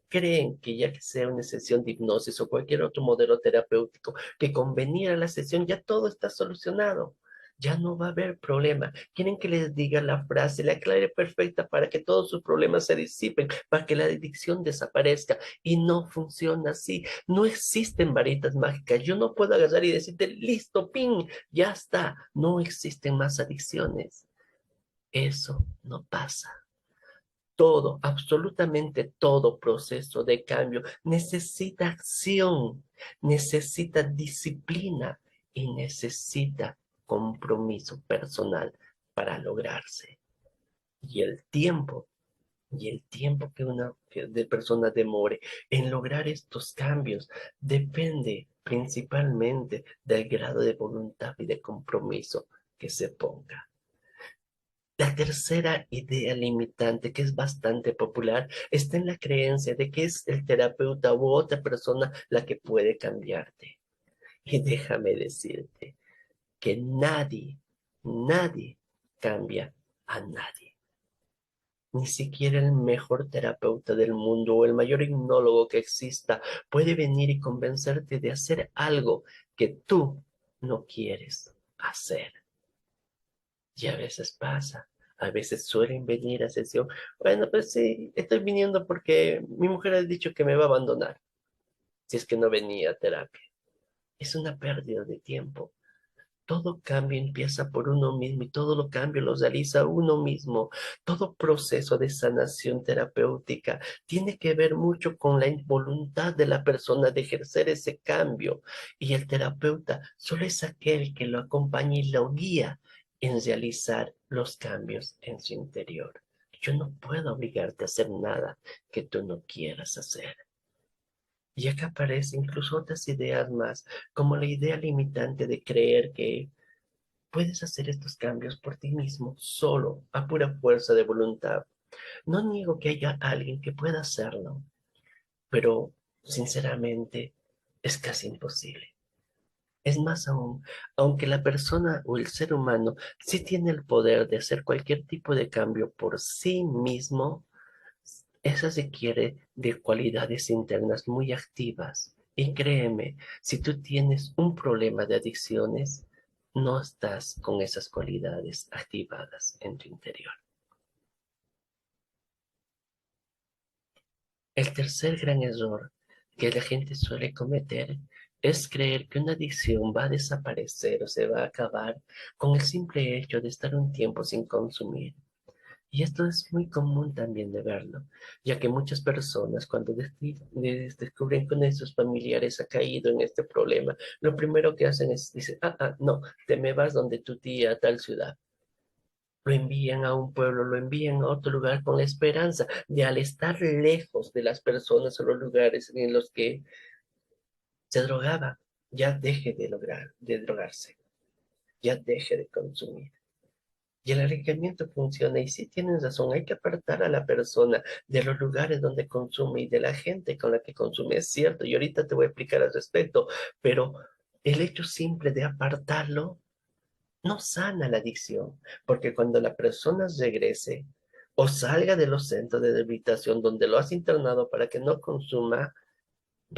Creen que ya que sea una sesión de hipnosis o cualquier otro modelo terapéutico, que con venir a la sesión ya todo está solucionado. Ya no va a haber problema. Quieren que les diga la frase, la clave perfecta para que todos sus problemas se disipen, para que la adicción desaparezca. Y no funciona así. No existen varitas mágicas. Yo no puedo agarrar y decirte, listo, ping, ya está. No existen más adicciones. Eso no pasa. Todo, absolutamente todo proceso de cambio necesita acción, necesita disciplina y necesita compromiso personal para lograrse. Y el tiempo, y el tiempo que una de persona demore en lograr estos cambios depende principalmente del grado de voluntad y de compromiso que se ponga. La tercera idea limitante, que es bastante popular, está en la creencia de que es el terapeuta u otra persona la que puede cambiarte. Y déjame decirte que nadie cambia a nadie. Ni siquiera el mejor terapeuta del mundo o el mayor hipnólogo que exista puede venir y convencerte de hacer algo que tú no quieres hacer. Y a veces pasa, a veces suelen venir a sesión. Bueno, pues sí, estoy viniendo porque mi mujer ha dicho que me va a abandonar si es que no venía a terapia. Es una pérdida de tiempo. Todo cambio empieza por uno mismo y todo lo cambio lo realiza uno mismo. Todo proceso de sanación terapéutica tiene que ver mucho con la voluntad de la persona de ejercer ese cambio. Y el terapeuta solo es aquel que lo acompaña y lo guía en realizar los cambios en su interior. Yo no puedo obligarte a hacer nada que tú no quieras hacer. Y acá aparecen incluso otras ideas más, como la idea limitante de creer que puedes hacer estos cambios por ti mismo, solo, a pura fuerza de voluntad. No niego que haya alguien que pueda hacerlo, pero sinceramente es casi imposible. Es más aún, aunque la persona o el ser humano sí tiene el poder de hacer cualquier tipo de cambio por sí mismo, eso requiere de cualidades internas muy activas. Y créeme, si tú tienes un problema de adicciones, no estás con esas cualidades activadas en tu interior. El tercer gran error que la gente suele cometer es creer que una adicción va a desaparecer o se va a acabar con el simple hecho de estar un tiempo sin consumir. Y esto es muy común también de verlo, ya que muchas personas cuando descubren que uno de sus familiares ha caído en este problema, lo primero que hacen es, dicen, no, te me vas donde tu tía a tal ciudad. Lo envían a un pueblo, lo envían a otro lugar con la esperanza de al estar lejos de las personas o los lugares en los que se drogaba, ya deje de drogarse, ya deje de consumir. Y el alejamiento funciona. Y sí tienes razón, hay que apartar a la persona de los lugares donde consume y de la gente con la que consume. Es cierto, y ahorita te voy a explicar al respecto, pero el hecho simple de apartarlo no sana la adicción, porque cuando la persona regrese o salga de los centros de rehabilitación donde lo has internado para que no consuma,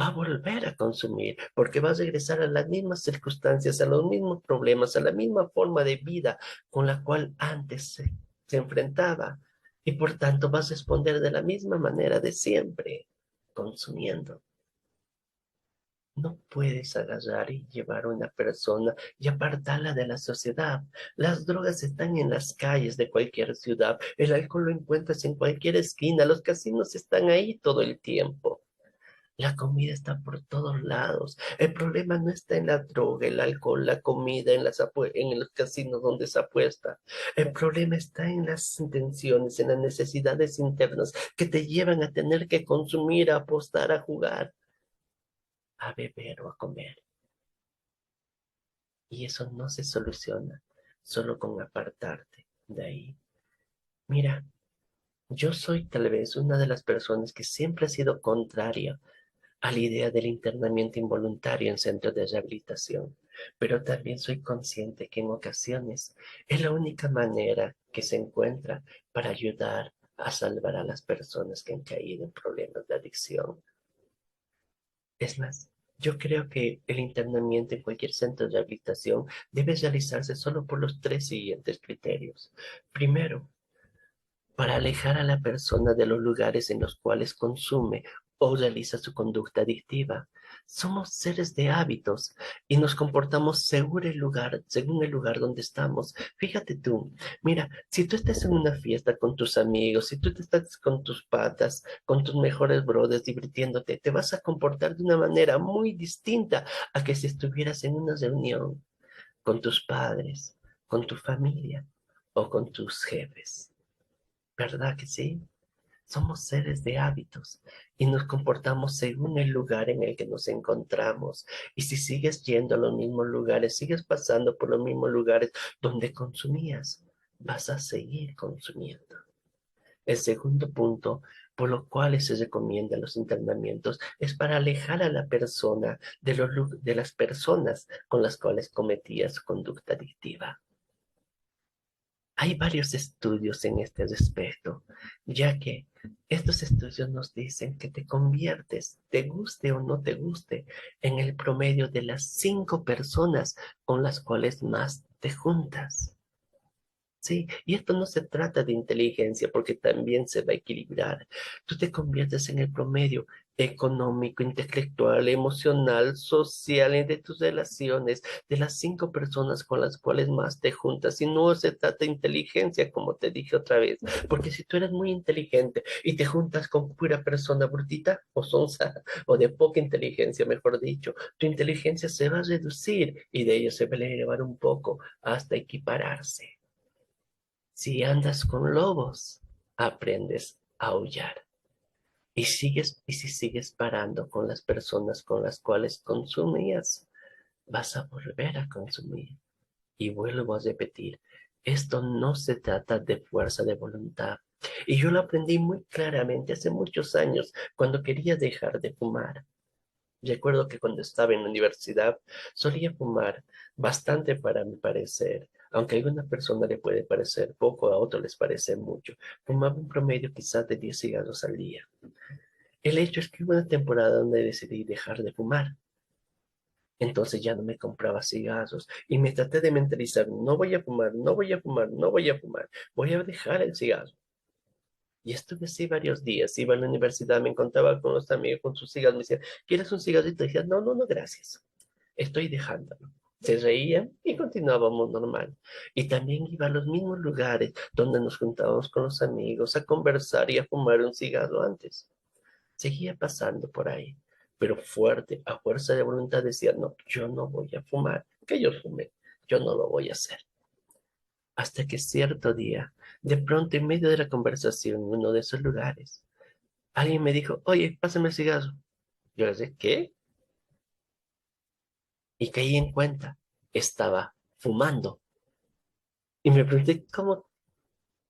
va a volver a consumir, porque va a regresar a las mismas circunstancias, a los mismos problemas, a la misma forma de vida con la cual antes se enfrentaba. Y por tanto vas a responder de la misma manera de siempre, consumiendo. No puedes agarrar y llevar a una persona y apartarla de la sociedad. Las drogas están en las calles de cualquier ciudad. El alcohol lo encuentras en cualquier esquina. Los casinos están ahí todo el tiempo. La comida está por todos lados. El problema no está en la droga, el alcohol, la comida, en los casinos donde se apuesta. El problema está en las intenciones, en las necesidades internas que te llevan a tener que consumir, a apostar, a jugar, a beber o a comer. Y eso no se soluciona solo con apartarte de ahí. Mira, yo soy tal vez una de las personas que siempre ha sido contraria a la idea del internamiento involuntario en centros de rehabilitación, pero también soy consciente que en ocasiones es la única manera que se encuentra para ayudar a salvar a las personas que han caído en problemas de adicción. Es más, yo creo que el internamiento en cualquier centro de rehabilitación debe realizarse solo por los tres siguientes criterios. Primero, para alejar a la persona de los lugares en los cuales consume o realiza su conducta adictiva. Somos seres de hábitos y nos comportamos según el lugar donde estamos. Fíjate tú, mira, si tú estás en una fiesta con tus amigos, si tú te estás con tus patas, con tus mejores brothers divirtiéndote, te vas a comportar de una manera muy distinta a que si estuvieras en una reunión con tus padres, con tu familia o con tus jefes. ¿Verdad que sí? Somos seres de hábitos y nos comportamos según el lugar en el que nos encontramos. Y si sigues yendo a los mismos lugares, sigues pasando por los mismos lugares donde consumías, vas a seguir consumiendo. El segundo punto, por lo cual se recomiendan los internamientos, es para alejar a la persona de las personas con las cuales cometía su conducta adictiva. Hay varios estudios en este respecto, ya que estos estudios nos dicen que te conviertes, te guste o no te guste, en el promedio de las 5 personas con las cuales más te juntas. Sí, y esto no se trata de inteligencia porque también se va a equilibrar. Tú te conviertes en el promedio económico, intelectual, emocional, social y de tus relaciones, de las 5 personas con las cuales más te juntas. Y no se trata de inteligencia, como te dije otra vez, porque si tú eres muy inteligente y te juntas con pura persona brutita o sonsa o de poca inteligencia, mejor dicho, tu inteligencia se va a reducir y de ello se va a elevar un poco hasta equipararse. Si andas con lobos, aprendes a aullar. Y si sigues parando con las personas con las cuales consumías, vas a volver a consumir. Y vuelvo a repetir, esto no se trata de fuerza de voluntad. Y yo lo aprendí muy claramente hace muchos años cuando quería dejar de fumar. Recuerdo que cuando estaba en la universidad solía fumar bastante para mi parecer, aunque a alguna persona le puede parecer poco, a otros les parece mucho. Fumaba un promedio quizás de 10 cigarros al día. El hecho es que hubo una temporada donde decidí dejar de fumar. Entonces ya no me compraba cigarros y me traté de mentalizar, no voy a fumar, no voy a fumar, no voy a fumar, voy a dejar el cigarro. Y estuve así varios días, iba a la universidad, me encontraba con los amigos con sus cigarros, me decían, ¿quieres un cigarrito? Y decía, no, no, no, gracias, estoy dejándolo. Se reían y continuábamos normal. Y también iba a los mismos lugares donde nos juntábamos con los amigos a conversar y a fumar un cigarro antes. Seguía pasando por ahí, pero fuerte, a fuerza de voluntad decía, no, yo no voy a fumar, que yo fume, yo no lo voy a hacer. Hasta que cierto día, de pronto en medio de la conversación en uno de esos lugares, alguien me dijo, oye, pásame el cigarro. Yo le dije, ¿qué? Y caí en cuenta, estaba fumando. Y me pregunté,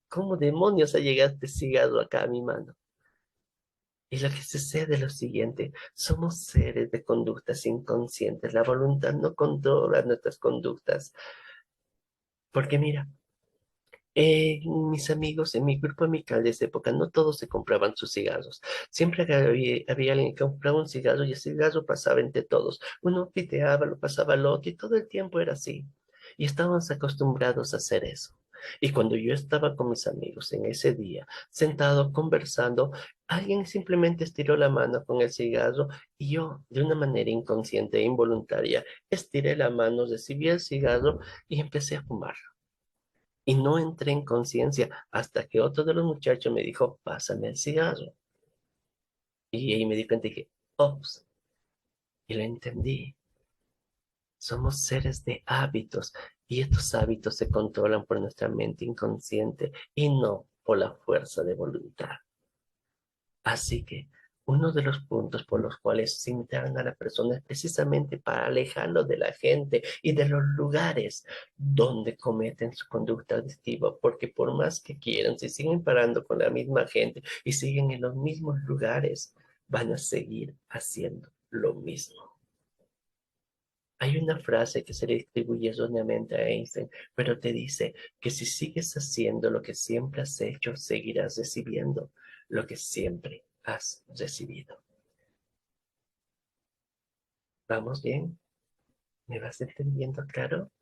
¿cómo demonios ha llegado este cigarro acá a mi mano? Y lo que sucede es lo siguiente, somos seres de conductas inconscientes, la voluntad no controla nuestras conductas, porque mira, mis amigos, en mi grupo amical de esa época, no todos se compraban sus cigarros. Siempre había alguien que compraba un cigarro y el cigarro pasaba entre todos. Uno piteaba, lo pasaba al otro y todo el tiempo era así. Y estábamos acostumbrados a hacer eso. Y cuando yo estaba con mis amigos en ese día, sentado conversando, alguien simplemente estiró la mano con el cigarro y yo, de una manera inconsciente e involuntaria, estiré la mano, recibí el cigarro y empecé a fumar. Y no entré en conciencia hasta que otro de los muchachos me dijo, pásame el cigarro. Y ahí me di cuenta y dije, ops, y lo entendí. Somos seres de hábitos y estos hábitos se controlan por nuestra mente inconsciente y no por la fuerza de voluntad. Así que uno de los puntos por los cuales se interna a la persona es precisamente para alejarlo de la gente y de los lugares donde cometen su conducta adictiva, porque por más que quieran, si siguen parando con la misma gente y siguen en los mismos lugares, van a seguir haciendo lo mismo. Hay una frase que se le atribuye erróneamente a Einstein, pero te dice que si sigues haciendo lo que siempre has hecho, seguirás recibiendo lo que siempre has recibido. ¿Vamos bien? ¿Me vas entendiendo, claro?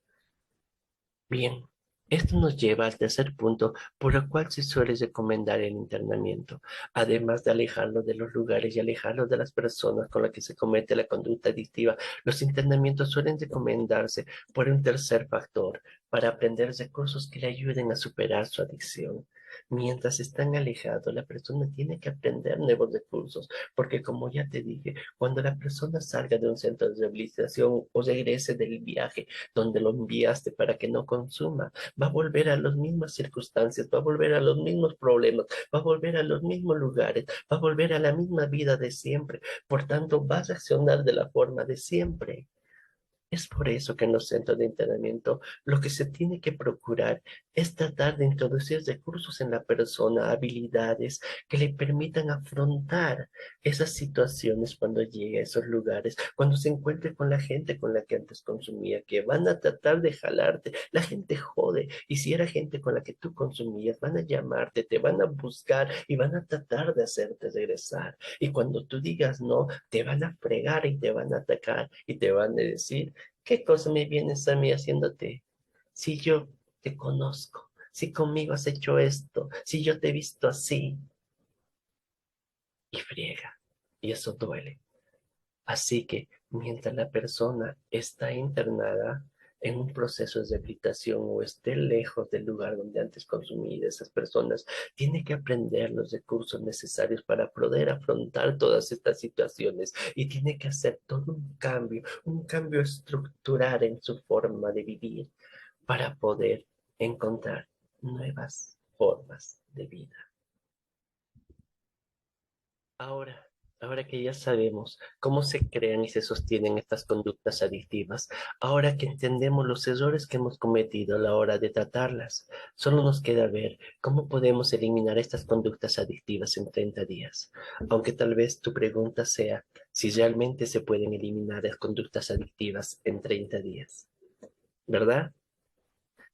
Bien, esto nos lleva al tercer punto por el cual se suele recomendar el internamiento, además de alejarlo de los lugares y alejarlo de las personas con las que se comete la conducta adictiva. Los internamientos suelen recomendarse por un tercer factor, para aprender recursos que le ayuden a superar su adicción. Mientras están alejados, la persona tiene que aprender nuevos recursos, porque como ya te dije, cuando la persona salga de un centro de rehabilitación o regrese del viaje, donde lo enviaste para que no consuma, va a volver a las mismas circunstancias, va a volver a los mismos problemas, va a volver a los mismos lugares, va a volver a la misma vida de siempre. Por tanto, va a reaccionar de la forma de siempre. Es por eso que en los centros de entrenamiento lo que se tiene que procurar es tratar de introducir recursos en la persona, habilidades que le permitan afrontar esas situaciones cuando llegue a esos lugares, cuando se encuentre con la gente con la que antes consumía, que van a tratar de jalarte. La gente jode, y si era gente con la que tú consumías, van a llamarte, te van a buscar y van a tratar de hacerte regresar. Y cuando tú digas no, te van a fregar y te van a atacar y te van a decir, ¿qué cosa me vienes a mí haciéndote? Si yo te conozco, si conmigo has hecho esto, si yo te he visto así, y friega, y eso duele. Así que mientras la persona está internada en un proceso de rehabilitación o esté lejos del lugar donde antes consumía esas personas, tiene que aprender los recursos necesarios para poder afrontar todas estas situaciones y tiene que hacer todo un cambio estructural en su forma de vivir para poder encontrar nuevas formas de vida. Ahora, ahora que ya sabemos cómo se crean y se sostienen estas conductas adictivas, ahora que entendemos los errores que hemos cometido a la hora de tratarlas, solo nos queda ver cómo podemos eliminar estas conductas adictivas en 30 días. Aunque tal vez tu pregunta sea si realmente se pueden eliminar las conductas adictivas en 30 días, ¿verdad?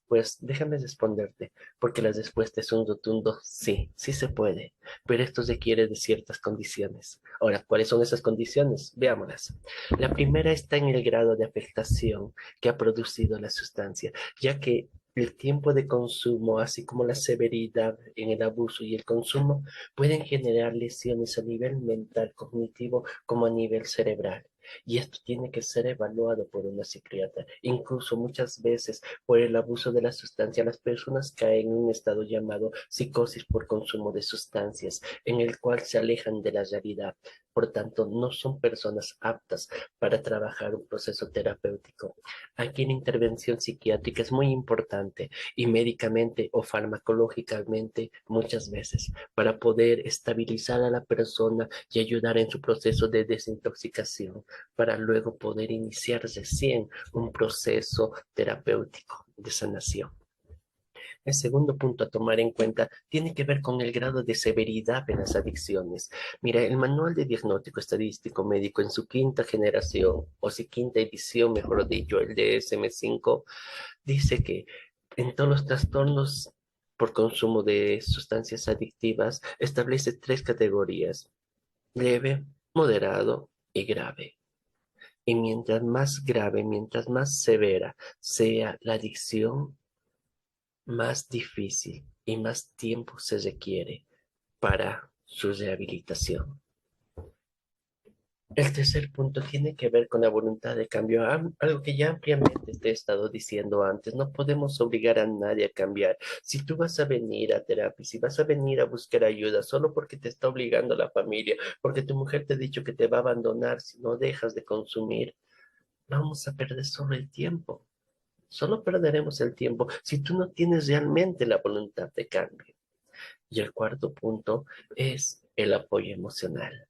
Pues déjame responderte, porque la respuesta es un rotundo sí, sí se puede, pero esto requiere de ciertas condiciones. Ahora, ¿cuáles son esas condiciones? Veámoslas. La primera está en el grado de afectación que ha producido la sustancia, ya que el tiempo de consumo, así como la severidad en el abuso y el consumo, pueden generar lesiones a nivel mental, cognitivo, como a nivel cerebral. Y esto tiene que ser evaluado por una psiquiatra. Incluso muchas veces por el abuso de la sustancia, las personas caen en un estado llamado psicosis por consumo de sustancias, en el cual se alejan de la realidad. Por tanto, no son personas aptas para trabajar un proceso terapéutico. Aquí la intervención psiquiátrica es muy importante y médicamente o farmacológicamente muchas veces para poder estabilizar a la persona y ayudar en su proceso de desintoxicación para luego poder iniciar recién un proceso terapéutico de sanación. El segundo punto a tomar en cuenta tiene que ver con el grado de severidad de las adicciones. Mira, el Manual de Diagnóstico Estadístico Médico en su quinta generación, o si quinta edición, mejor dicho, el DSM-5, dice que en todos los trastornos por consumo de sustancias adictivas establece tres categorías: leve, moderado y grave. Y mientras más grave, mientras más severa sea la adicción, más difícil y más tiempo se requiere para su rehabilitación. El tercer punto tiene que ver con la voluntad de cambio, algo que ya ampliamente te he estado diciendo antes. No podemos obligar a nadie a cambiar. Si tú vas a venir a terapia, si vas a venir a buscar ayuda solo porque te está obligando la familia, porque tu mujer te ha dicho que te va a abandonar si no dejas de consumir, vamos a perder solo el tiempo. Solo perderemos el tiempo si tú no tienes realmente la voluntad de cambio. Y el cuarto punto es el apoyo emocional.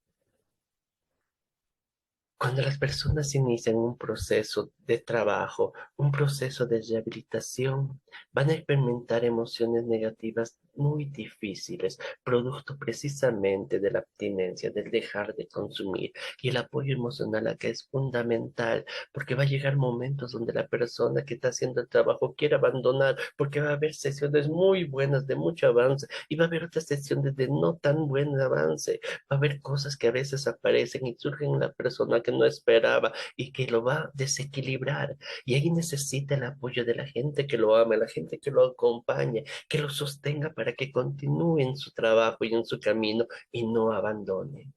Cuando las personas inician un proceso de trabajo, un proceso de rehabilitación, van a experimentar emociones negativas muy difíciles, producto precisamente de la abstinencia, del dejar de consumir. Y el apoyo emocional acá es fundamental, porque va a llegar momentos donde la persona que está haciendo el trabajo quiere abandonar, porque va a haber sesiones muy buenas de mucho avance y va a haber otras sesiones de no tan buen avance. Va a haber cosas que a veces aparecen y surgen en la persona que no esperaba y que lo va a desequilibrar. Y ahí necesita el apoyo de la gente que lo ama, la gente que lo acompañe, que lo sostenga para que continúe en su trabajo y en su camino y no abandone.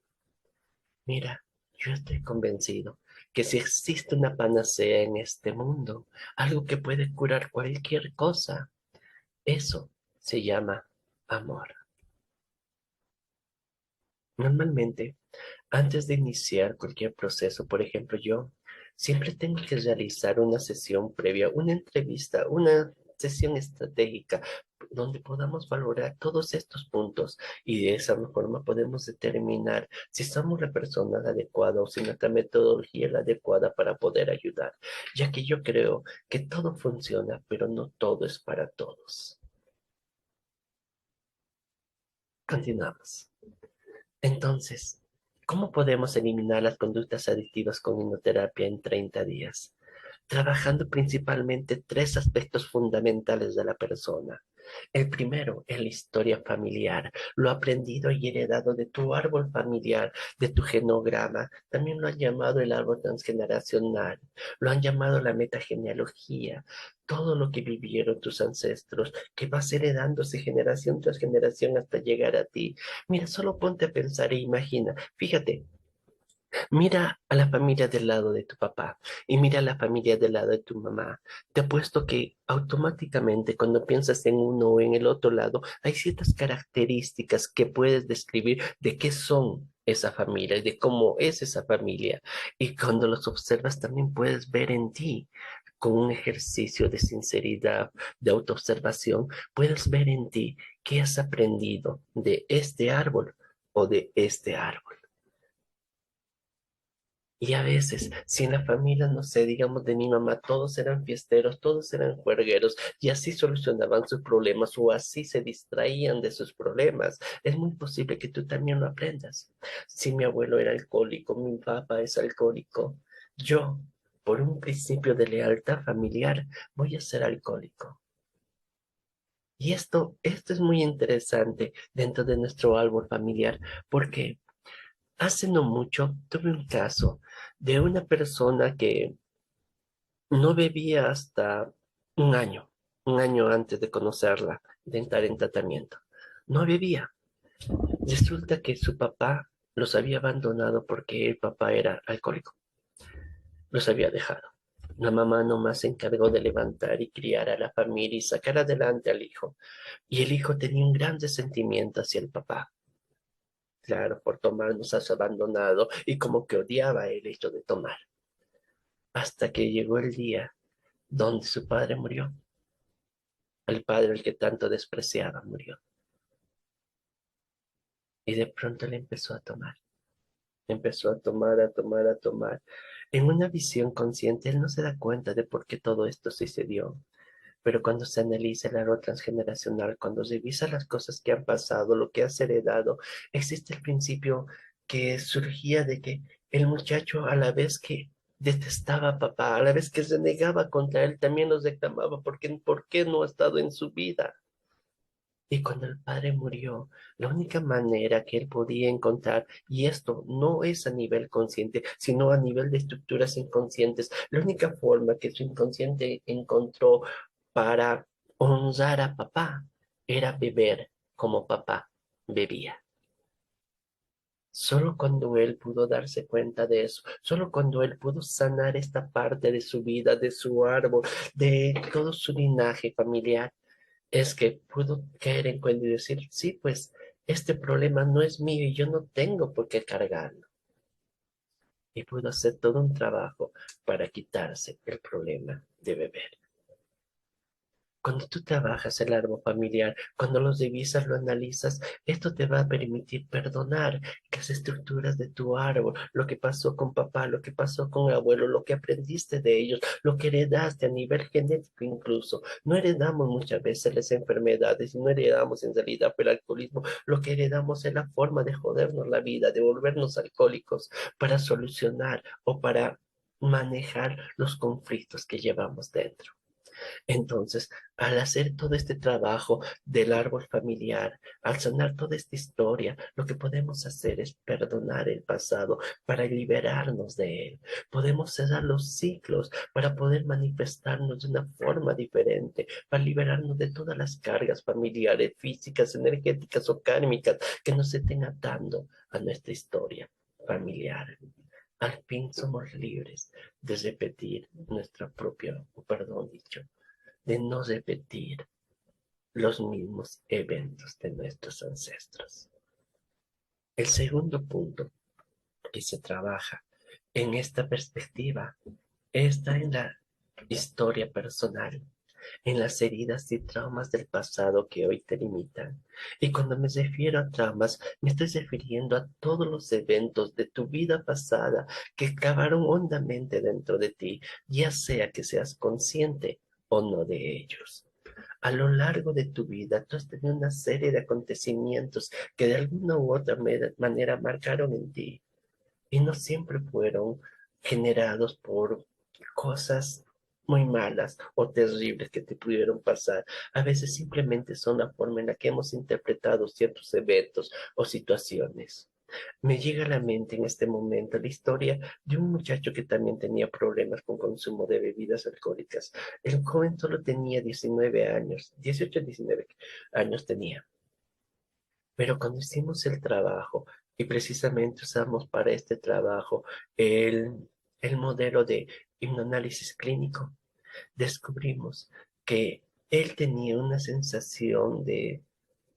Mira, yo estoy convencido que si existe una panacea en este mundo, algo que puede curar cualquier cosa, eso se llama amor. Normalmente, antes de iniciar cualquier proceso, por ejemplo, yo siempre tengo que realizar una sesión previa, una entrevista, una sesión estratégica donde podamos valorar todos estos puntos y de esa forma podemos determinar si somos la persona adecuada o si nuestra metodología es la adecuada para poder ayudar, ya que yo creo que todo funciona, pero no todo es para todos. Continuamos. Entonces, ¿cómo podemos eliminar las conductas adictivas con hipnoterapia en 30 días? Trabajando principalmente tres aspectos fundamentales de la persona. El primero es la historia familiar, lo aprendido y heredado de tu árbol familiar, de tu genograma. También lo han llamado el árbol transgeneracional, lo han llamado la metagenealogía, todo lo que vivieron tus ancestros, que vas heredándose generación tras generación hasta llegar a ti. Mira, solo ponte a pensar e imagina. Fíjate, mira a la familia del lado de tu papá y mira a la familia del lado de tu mamá. Te apuesto que automáticamente cuando piensas en uno o en el otro lado, hay ciertas características que puedes describir de qué son esa familia y de cómo es esa familia. Y cuando los observas también puedes ver en ti. Con un ejercicio de sinceridad, de autoobservación, puedes ver en ti qué has aprendido de este árbol o de este árbol. Y a veces, si en la familia, no sé, digamos de mi mamá, todos eran fiesteros, todos eran juergueros, y así solucionaban sus problemas o así se distraían de sus problemas, es muy posible que tú también lo aprendas. Si mi abuelo era alcohólico, mi papá es alcohólico, yo, por un principio de lealtad familiar, voy a ser alcohólico. Y esto es muy interesante dentro de nuestro árbol familiar, porque hace no mucho tuve un caso de una persona que no bebía hasta un año antes de conocerla, de entrar en tratamiento. No bebía. Resulta que su papá los había abandonado porque el papá era alcohólico. Los había dejado. La mamá nomás se encargó de levantar y criar a la familia y sacar adelante al hijo. Y el hijo tenía un gran resentimiento hacia el papá. Claro, por tomar nos has abandonado y como que odiaba el hecho de tomar. Hasta que llegó el día donde su padre murió. El padre al que tanto despreciaba murió. Y de pronto le empezó a tomar. Empezó a tomar, a tomar, a tomar. En una visión consciente, él no se da cuenta de por qué todo esto sucedió. Pero cuando se analiza el árbol transgeneracional, cuando se revisa las cosas que han pasado, lo que has heredado, existe el principio que surgía de que el muchacho, a la vez que detestaba a papá, a la vez que se negaba contra él, también los reclamaba porque ¿por qué no ha estado en su vida? Y cuando el padre murió, la única manera que él podía encontrar, y esto no es a nivel consciente, sino a nivel de estructuras inconscientes, la única forma que su inconsciente encontró para honrar a papá era beber como papá bebía. Solo cuando él pudo darse cuenta de eso, solo cuando él pudo sanar esta parte de su vida, de su árbol, de todo su linaje familiar, es que pudo caer en cuenta y decir, sí, pues este problema no es mío y yo no tengo por qué cargarlo. Y pudo hacer todo un trabajo para quitarse el problema de beber. Cuando tú trabajas el árbol familiar, cuando los divisas, lo analizas, esto te va a permitir perdonar las estructuras de tu árbol, lo que pasó con papá, lo que pasó con abuelo, lo que aprendiste de ellos, lo que heredaste a nivel genético incluso. No heredamos muchas veces las enfermedades y no heredamos en realidad el alcoholismo. Lo que heredamos es la forma de jodernos la vida, de volvernos alcohólicos para solucionar o para manejar los conflictos que llevamos dentro. Entonces, al hacer todo este trabajo del árbol familiar, al sanar toda esta historia, lo que podemos hacer es perdonar el pasado para liberarnos de él. Podemos cerrar los ciclos para poder manifestarnos de una forma diferente, para liberarnos de todas las cargas familiares, físicas, energéticas o kármicas que nos estén atando a nuestra historia familiar. Al fin somos libres de repetir nuestra propia, perdón dicho, de no repetir los mismos eventos de nuestros ancestros. El segundo punto que se trabaja en esta perspectiva está en la historia personal, en las heridas y traumas del pasado que hoy te limitan. Y cuando me refiero a traumas, me estoy refiriendo a todos los eventos de tu vida pasada que cavaron hondamente dentro de ti, ya sea que seas consciente o no de ellos. A lo largo de tu vida, tú has tenido una serie de acontecimientos que de alguna u otra manera marcaron en ti y no siempre fueron generados por cosas muy malas o terribles que te pudieron pasar. A veces simplemente son la forma en la que hemos interpretado ciertos eventos o situaciones. Me llega a la mente en este momento la historia de un muchacho que también tenía problemas con consumo de bebidas alcohólicas. El joven solo tenía 19 años, 18, 19 años tenía. Pero cuando hicimos el trabajo, y precisamente usamos para este trabajo el, el modelo de hipnoanálisis clínico, descubrimos que él tenía una sensación de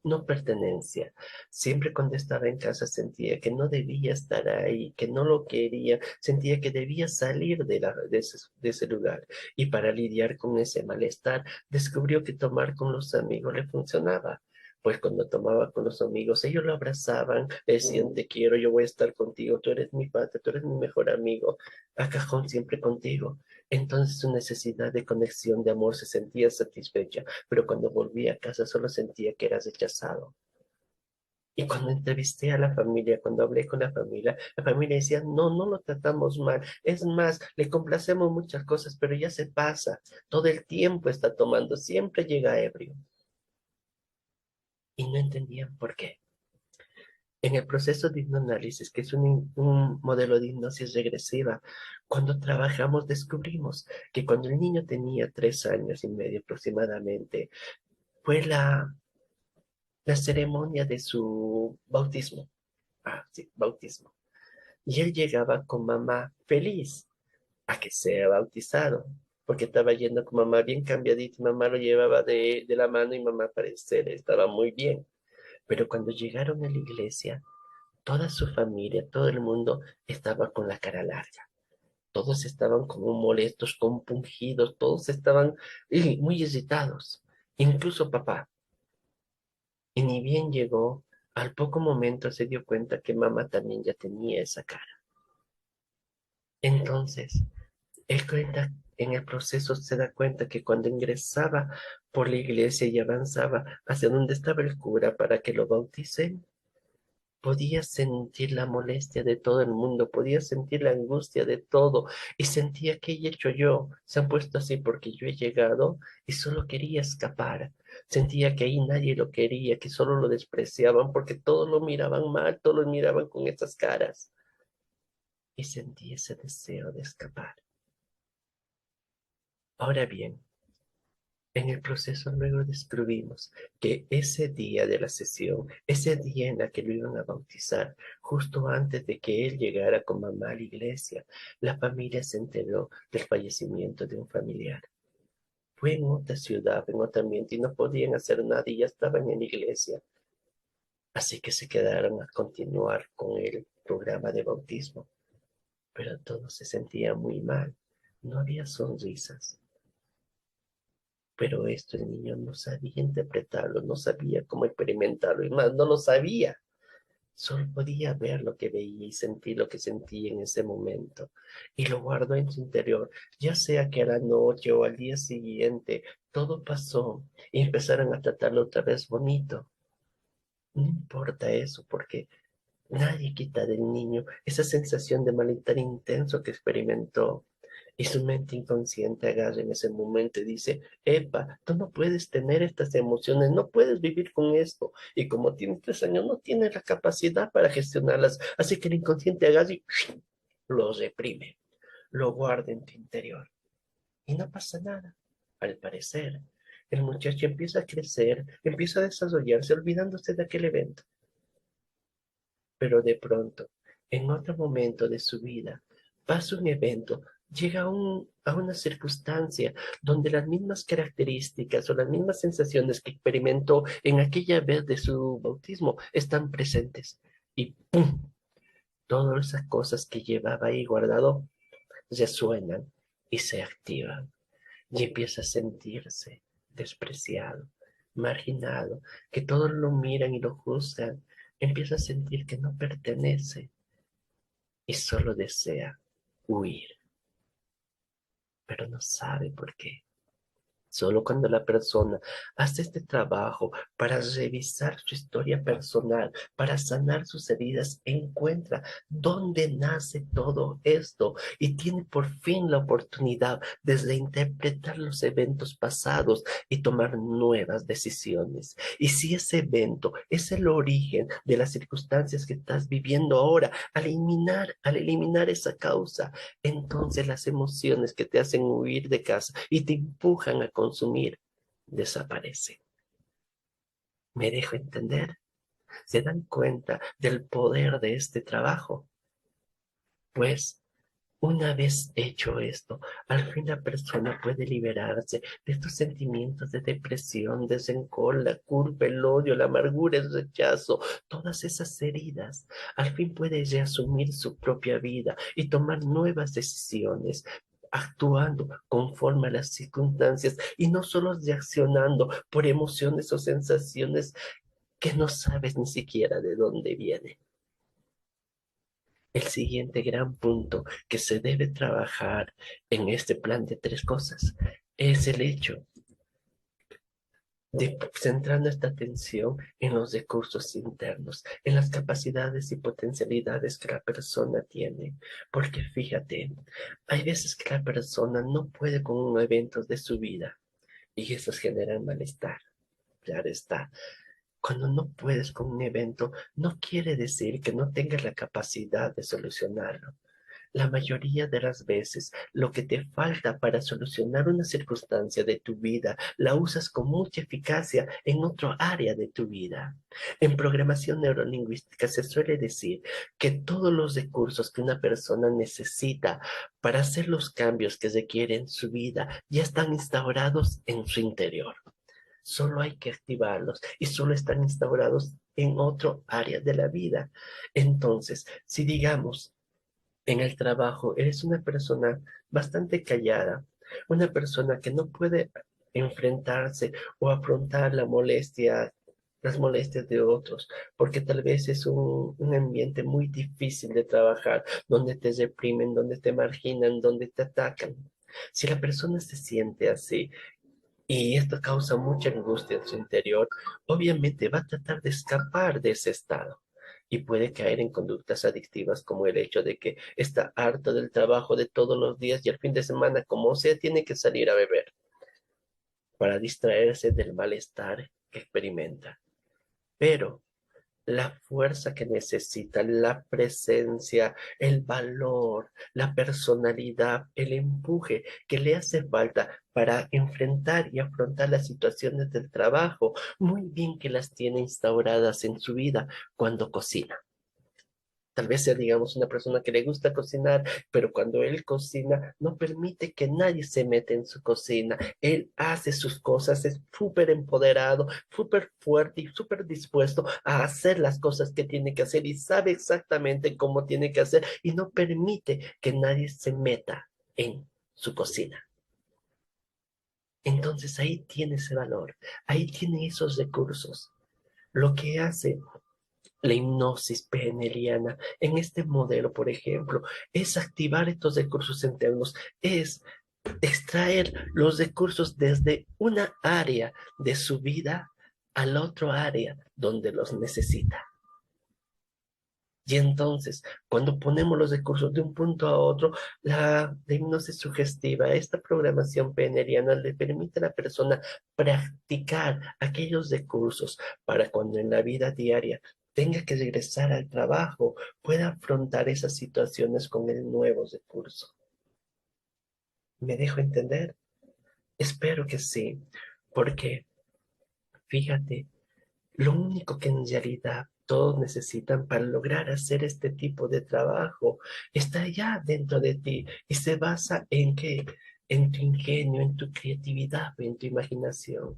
no pertenencia. Siempre cuando estaba en casa sentía que no debía estar ahí, que no lo quería, sentía que debía salir de ese lugar. Y para lidiar con ese malestar, descubrió que tomar con los amigos le funcionaba. Pues cuando tomaba con los amigos, ellos lo abrazaban, le decían, te quiero, yo voy a estar contigo, tú eres mi padre, tú eres mi mejor amigo, a cajón siempre contigo. Entonces su necesidad de conexión, de amor, se sentía satisfecha, pero cuando volví a casa solo sentía que era rechazado. Y cuando entrevisté a la familia, cuando hablé con la familia decía, no, no lo tratamos mal. Es más, le complacemos muchas cosas, pero ya se pasa. Todo el tiempo está tomando, siempre llega ebrio. Y no entendían por qué. En el proceso de hipnoanálisis, que es un modelo de hipnosis regresiva, cuando trabajamos descubrimos que cuando el niño tenía 3 años y medio aproximadamente, fue la ceremonia de su bautismo. Ah, sí, bautismo. Y él llegaba con mamá feliz a que sea bautizado, porque estaba yendo con mamá bien cambiadita, y mamá lo llevaba de la mano y mamá parecer estaba muy bien. Pero cuando llegaron a la iglesia, toda su familia, todo el mundo estaba con la cara larga. Todos estaban como molestos, compungidos, todos estaban muy irritados, incluso papá. Y ni bien llegó, al poco momento se dio cuenta que mamá también ya tenía esa cara. Entonces, Él cuenta, en el proceso se da cuenta que cuando ingresaba por la iglesia y avanzaba hacia donde estaba el cura para que lo bauticen, podía sentir la molestia de todo el mundo, podía sentir la angustia de todo y sentía que he hecho yo. Se han puesto así porque yo he llegado y solo quería escapar. Sentía que ahí nadie lo quería, que solo lo despreciaban porque todos lo miraban mal, todos lo miraban con esas caras. Y sentí ese deseo de escapar. Ahora bien, en el proceso luego descubrimos que ese día de la sesión, ese día en la que lo iban a bautizar, justo antes de que él llegara con mamá a la iglesia, la familia se enteró del fallecimiento de un familiar. Fue en otra ciudad, en otro ambiente, y no podían hacer nada y ya estaban en la iglesia. Así que se quedaron a continuar con el programa de bautismo. Pero todo se sentía muy mal. No había sonrisas. Pero esto el niño no sabía interpretarlo, no sabía cómo experimentarlo, y más, no lo sabía. Solo podía ver lo que veía y sentir lo que sentía en ese momento. Y lo guardó en su interior, ya sea que a la noche o al día siguiente, todo pasó y empezaron a tratarlo otra vez bonito. No importa eso, porque nadie quita del niño esa sensación de malestar intenso que experimentó. Y su mente inconsciente agarra en ese momento y dice, Epa, tú no puedes tener estas emociones, no puedes vivir con esto. Y como tienes 3 años, no tienes la capacidad para gestionarlas. Así que el inconsciente agarra y lo reprime, lo guarda en tu interior. Y no pasa nada. Al parecer, el muchacho empieza a crecer, empieza a desarrollarse, olvidándose de aquel evento. Pero de pronto, en otro momento de su vida, pasa un evento, llega a una circunstancia donde las mismas características o las mismas sensaciones que experimentó en aquella vez de su bautismo están presentes. Y ¡pum! Todas esas cosas que llevaba ahí guardado resuenan y se activan. Y empieza a sentirse despreciado, marginado, que todos lo miran y lo juzgan. Empieza a sentir que no pertenece y solo desea huir, pero no sabe por qué. Solo cuando la persona hace este trabajo para revisar su historia personal, para sanar sus heridas, encuentra dónde nace todo esto y tiene por fin la oportunidad de reinterpretar los eventos pasados y tomar nuevas decisiones. Y si ese evento es el origen de las circunstancias que estás viviendo ahora, al eliminar esa causa, entonces las emociones que te hacen huir de casa y te empujan a consumir desaparecen. ¿Me dejo entender? ¿Se dan cuenta del poder de este trabajo? Pues una vez hecho esto, al fin la persona puede liberarse de estos sentimientos de depresión, de rencor, la culpa, el odio, la amargura, el rechazo, todas esas heridas. Al fin puede reasumir su propia vida y tomar nuevas decisiones, actuando conforme a las circunstancias y no solo reaccionando por emociones o sensaciones que no sabes ni siquiera de dónde vienen. El siguiente gran punto que se debe trabajar en este plan de 3 cosas es el hecho de centrar nuestra atención en los recursos internos, en las capacidades y potencialidades que la persona tiene. Porque fíjate, hay veces que la persona no puede con un evento de su vida y esos generan malestar. Claro está. Cuando no puedes con un evento, no quiere decir que no tengas la capacidad de solucionarlo. La mayoría de las veces, lo que te falta para solucionar una circunstancia de tu vida, la usas con mucha eficacia en otro área de tu vida. En programación neurolingüística se suele decir que todos los recursos que una persona necesita para hacer los cambios que requiere en su vida ya están instaurados en su interior. Solo hay que activarlos y solo están instaurados en otro área de la vida. Entonces, si digamos, en el trabajo eres una persona bastante callada, una persona que no puede enfrentarse o afrontar la molestia las molestias de otros, porque tal vez es un ambiente muy difícil de trabajar, donde te reprimen, donde te marginan, donde te atacan. Si la persona se siente así y esto causa mucha angustia en su interior, obviamente va a tratar de escapar de ese estado. Y puede caer en conductas adictivas como el hecho de que está harto del trabajo de todos los días y el fin de semana, como sea, tiene que salir a beber para distraerse del malestar que experimenta. Pero la fuerza que necesita, la presencia, el valor, la personalidad, el empuje que le hace falta para enfrentar y afrontar las situaciones del trabajo, muy bien que las tiene instauradas en su vida cuando cocina. Tal vez sea, digamos, una persona que le gusta cocinar, pero cuando él cocina, no permite que nadie se meta en su cocina. Él hace sus cosas, es súper empoderado, súper fuerte y súper dispuesto a hacer las cosas que tiene que hacer y sabe exactamente cómo tiene que hacer y no permite que nadie se meta en su cocina. Entonces ahí tiene ese valor, ahí tiene esos recursos. Lo que hace la hipnosis peneliana en este modelo, por ejemplo, es activar estos recursos internos, es extraer los recursos desde una área de su vida al otro área donde los necesita. Y entonces, cuando ponemos los recursos de un punto a otro, la hipnosis sugestiva, esta programación peneriana le permite a la persona practicar aquellos recursos para cuando en la vida diaria tenga que regresar al trabajo, pueda afrontar esas situaciones con el nuevo recurso. ¿Me dejo entender? Espero que sí, porque fíjate, lo único que en realidad todos necesitan para lograr hacer este tipo de trabajo está ya dentro de ti y se basa en qué, en tu ingenio, en tu creatividad, en tu imaginación.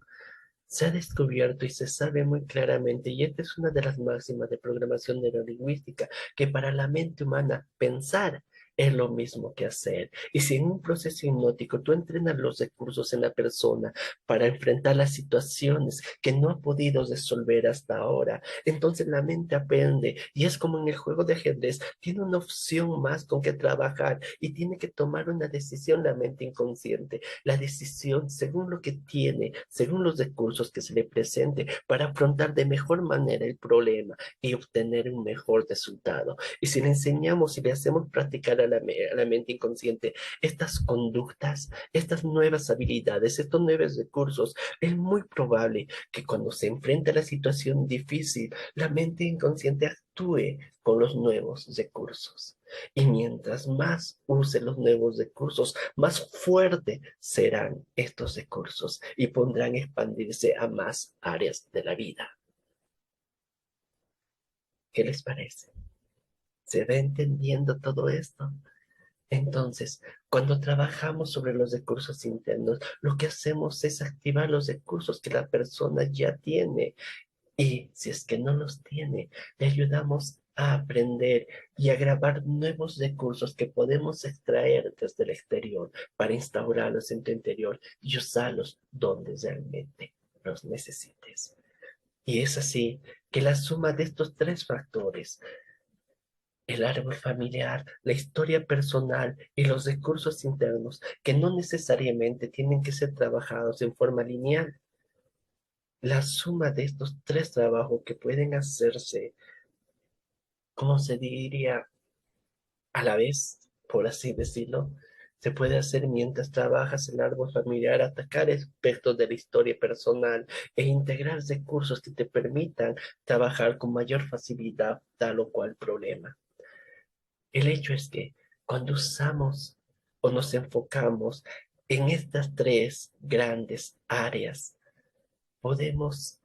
Se ha descubierto y se sabe muy claramente, y esta es una de las máximas de programación neurolingüística, que para la mente humana pensar es lo mismo que hacer. Y si en un proceso hipnótico tú entrenas los recursos en la persona para enfrentar las situaciones que no ha podido resolver hasta ahora, entonces la mente aprende y es como en el juego de ajedrez, tiene una opción más con que trabajar y tiene que tomar una decisión la mente inconsciente, la decisión según lo que tiene, según los recursos que se le presente para afrontar de mejor manera el problema y obtener un mejor resultado. Y si le enseñamos y le hacemos practicar a la mente inconsciente estas conductas, estas nuevas habilidades, estos nuevos recursos, es muy probable que cuando se enfrenta a la situación difícil, la mente inconsciente actúe con los nuevos recursos. Y mientras más use los nuevos recursos, más fuerte serán estos recursos y podrán expandirse a más áreas de la vida. ¿Qué les parece? ¿Se va entendiendo todo esto? Entonces, cuando trabajamos sobre los recursos internos, lo que hacemos es activar los recursos que la persona ya tiene. Y si es que no los tiene, le ayudamos a aprender y a grabar nuevos recursos que podemos extraer desde el exterior para instaurarlos en tu interior y usarlos donde realmente los necesites. Y es así que la suma de estos tres factores, el árbol familiar, la historia personal y los recursos internos, que no necesariamente tienen que ser trabajados en forma lineal, la suma de estos tres trabajos que pueden hacerse, ¿cómo se diría? A la vez, por así decirlo, se puede hacer mientras trabajas el árbol familiar, atacar aspectos de la historia personal e integrar recursos que te permitan trabajar con mayor facilidad tal o cual problema. El hecho es que cuando usamos o nos enfocamos en estas tres grandes áreas, podemos,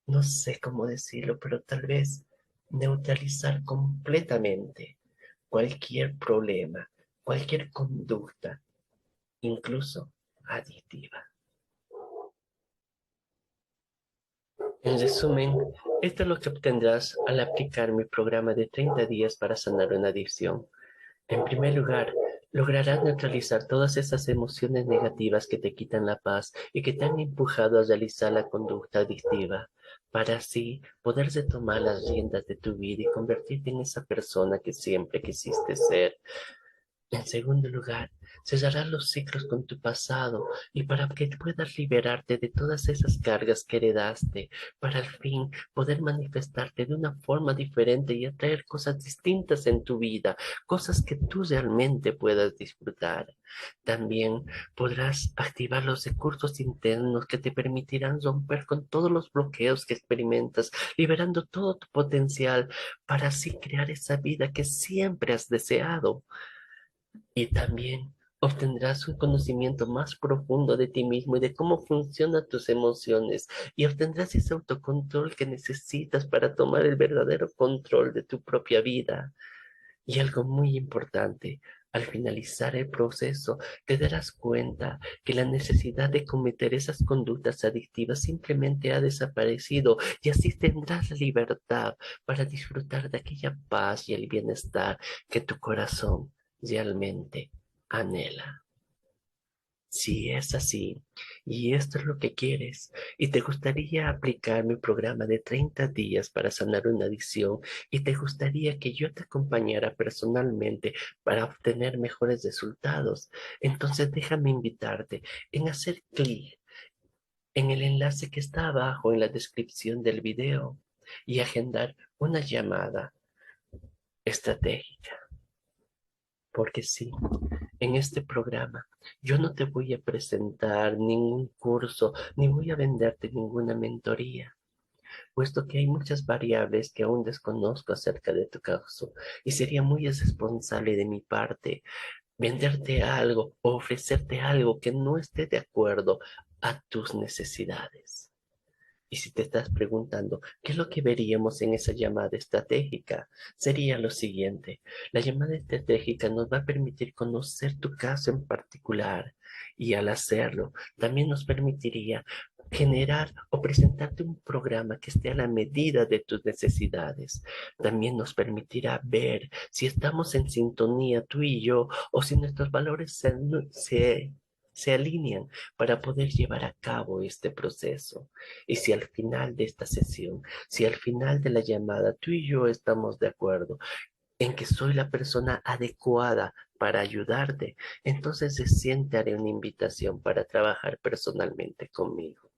no sé cómo decirlo, pero tal vez neutralizar completamente cualquier problema, cualquier conducta, incluso adictiva. En resumen, esto es lo que obtendrás al aplicar mi programa de 30 días para sanar una adicción. En primer lugar, lograrás neutralizar todas esas emociones negativas que te quitan la paz y que te han empujado a realizar la conducta adictiva. para así poderse tomar las riendas de tu vida y convertirte en esa persona que siempre quisiste ser. En segundo lugar, cerrarás los ciclos con tu pasado y para que puedas liberarte de todas esas cargas que heredaste, para al fin poder manifestarte de una forma diferente y atraer cosas distintas en tu vida, cosas que tú realmente puedas disfrutar. También podrás activar los recursos internos que te permitirán romper con todos los bloqueos que experimentas, liberando todo tu potencial para así crear esa vida que siempre has deseado. Y también obtendrás un conocimiento más profundo de ti mismo y de cómo funcionan tus emociones. Y obtendrás ese autocontrol que necesitas para tomar el verdadero control de tu propia vida. Y algo muy importante, al finalizar el proceso, te darás cuenta que la necesidad de cometer esas conductas adictivas simplemente ha desaparecido y así tendrás la libertad para disfrutar de aquella paz y el bienestar que tu corazón realmente anhela. Si es así, y esto es lo que quieres, y te gustaría aplicar mi programa de 30 días para sanar una adicción, y te gustaría que yo te acompañara personalmente para obtener mejores resultados, entonces déjame invitarte en hacer clic en el enlace que está abajo en la descripción del video y agendar una llamada estratégica. Porque sí, en este programa yo no te voy a presentar ningún curso, ni voy a venderte ninguna mentoría, puesto que hay muchas variables que aún desconozco acerca de tu caso, y sería muy irresponsable de mi parte venderte algo o ofrecerte algo que no esté de acuerdo a tus necesidades. Y si te estás preguntando, ¿qué es lo que veríamos en esa llamada estratégica? Sería lo siguiente. La llamada estratégica nos va a permitir conocer tu caso en particular y al hacerlo, también nos permitiría generar o presentarte un programa que esté a la medida de tus necesidades. También nos permitirá ver si estamos en sintonía tú y yo o si nuestros valores se alinean para poder llevar a cabo este proceso. Y si al final de esta sesión, si al final de la llamada tú y yo estamos de acuerdo en que soy la persona adecuada para ayudarte, entonces recién te haré una invitación para trabajar personalmente conmigo.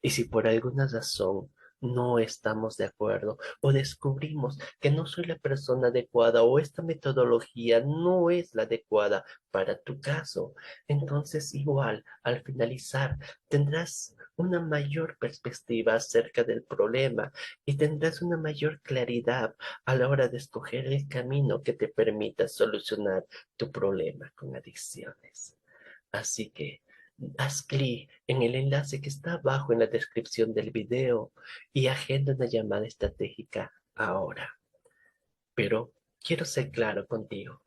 Y si por alguna razón no estamos de acuerdo o descubrimos que no soy la persona adecuada o esta metodología no es la adecuada para tu caso, entonces igual al finalizar tendrás una mayor perspectiva acerca del problema y tendrás una mayor claridad a la hora de escoger el camino que te permita solucionar tu problema con adicciones. Así que haz clic en el enlace que está abajo en la descripción del video y agenda una llamada estratégica ahora. Pero quiero ser claro contigo,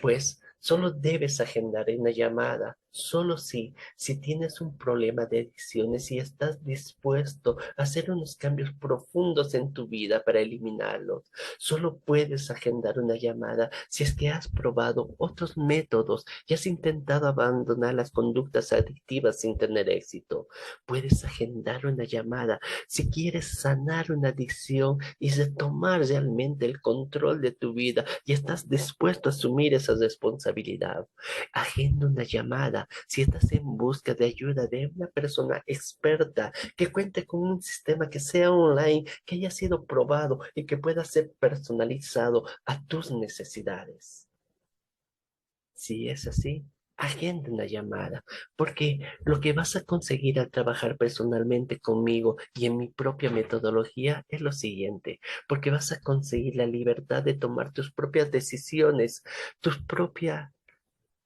pues solo debes agendar una llamada, solo si tienes un problema de adicciones y estás dispuesto a hacer unos cambios profundos en tu vida para eliminarlos. Solo puedes agendar una llamada si es que has probado otros métodos y has intentado abandonar las conductas adictivas sin tener éxito. Puedes agendar una llamada si quieres sanar una adicción y retomar realmente el control de tu vida y estás dispuesto a asumir esa responsabilidad. Agenda una llamada si estás en busca de ayuda de una persona experta que cuente con un sistema que sea online, que haya sido probado y que pueda ser personalizado a tus necesidades. Si es así, agenda una llamada, porque lo que vas a conseguir al trabajar personalmente conmigo y en mi propia metodología es lo siguiente, porque vas a conseguir la libertad de tomar tus propias decisiones, tus propias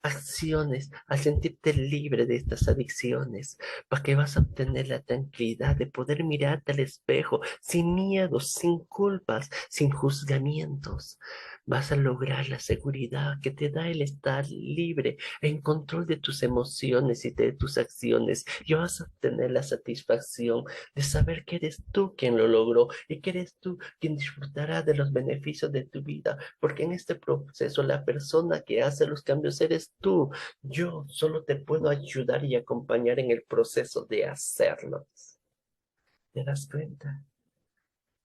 acciones, al sentirte libre de estas adicciones, porque vas a obtener la tranquilidad de poder mirarte al espejo sin miedos, sin culpas, sin juzgamientos. Vas a lograr la seguridad que te da el estar libre, en control de tus emociones y de tus acciones. Y vas a obtener la satisfacción de saber que eres tú quien lo logró y que eres tú quien disfrutará de los beneficios de tu vida, porque en este proceso la persona que hace los cambios eres tú. Yo solo te puedo ayudar y acompañar en el proceso de hacerlos. ¿Te das cuenta?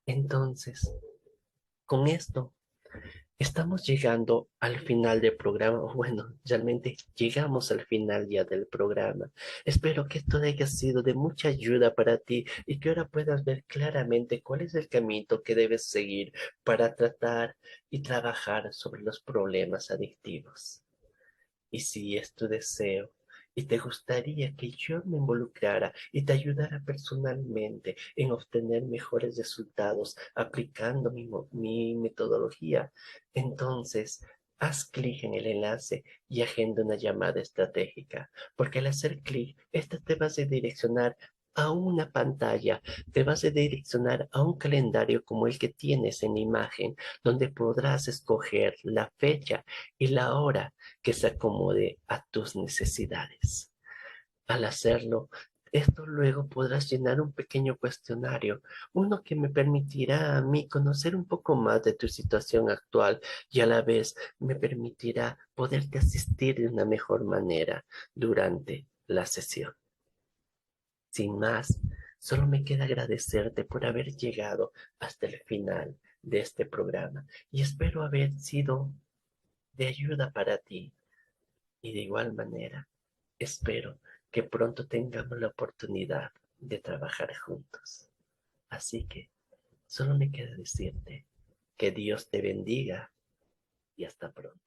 Entonces, con esto estamos llegando al final del programa. Bueno, realmente llegamos al final ya del programa. Espero que esto haya sido de mucha ayuda para ti y que ahora puedas ver claramente cuál es el camino que debes seguir para tratar y trabajar sobre los problemas adictivos. Y si es tu deseo y te gustaría que yo me involucrara y te ayudara personalmente en obtener mejores resultados aplicando mi metodología, entonces haz clic en el enlace y agenda una llamada estratégica, porque al hacer clic, esta te va a direccionar a una pantalla, te vas a direccionar a un calendario como el que tienes en la imagen, donde podrás escoger la fecha y la hora que se acomode a tus necesidades. Al hacerlo, esto luego podrás llenar un pequeño cuestionario, uno que me permitirá a mí conocer un poco más de tu situación actual y a la vez me permitirá poderte asistir de una mejor manera durante la sesión. Sin más, solo me queda agradecerte por haber llegado hasta el final de este programa y espero haber sido de ayuda para ti. Y de igual manera, espero que pronto tengamos la oportunidad de trabajar juntos. Así que solo me queda decirte que Dios te bendiga y hasta pronto.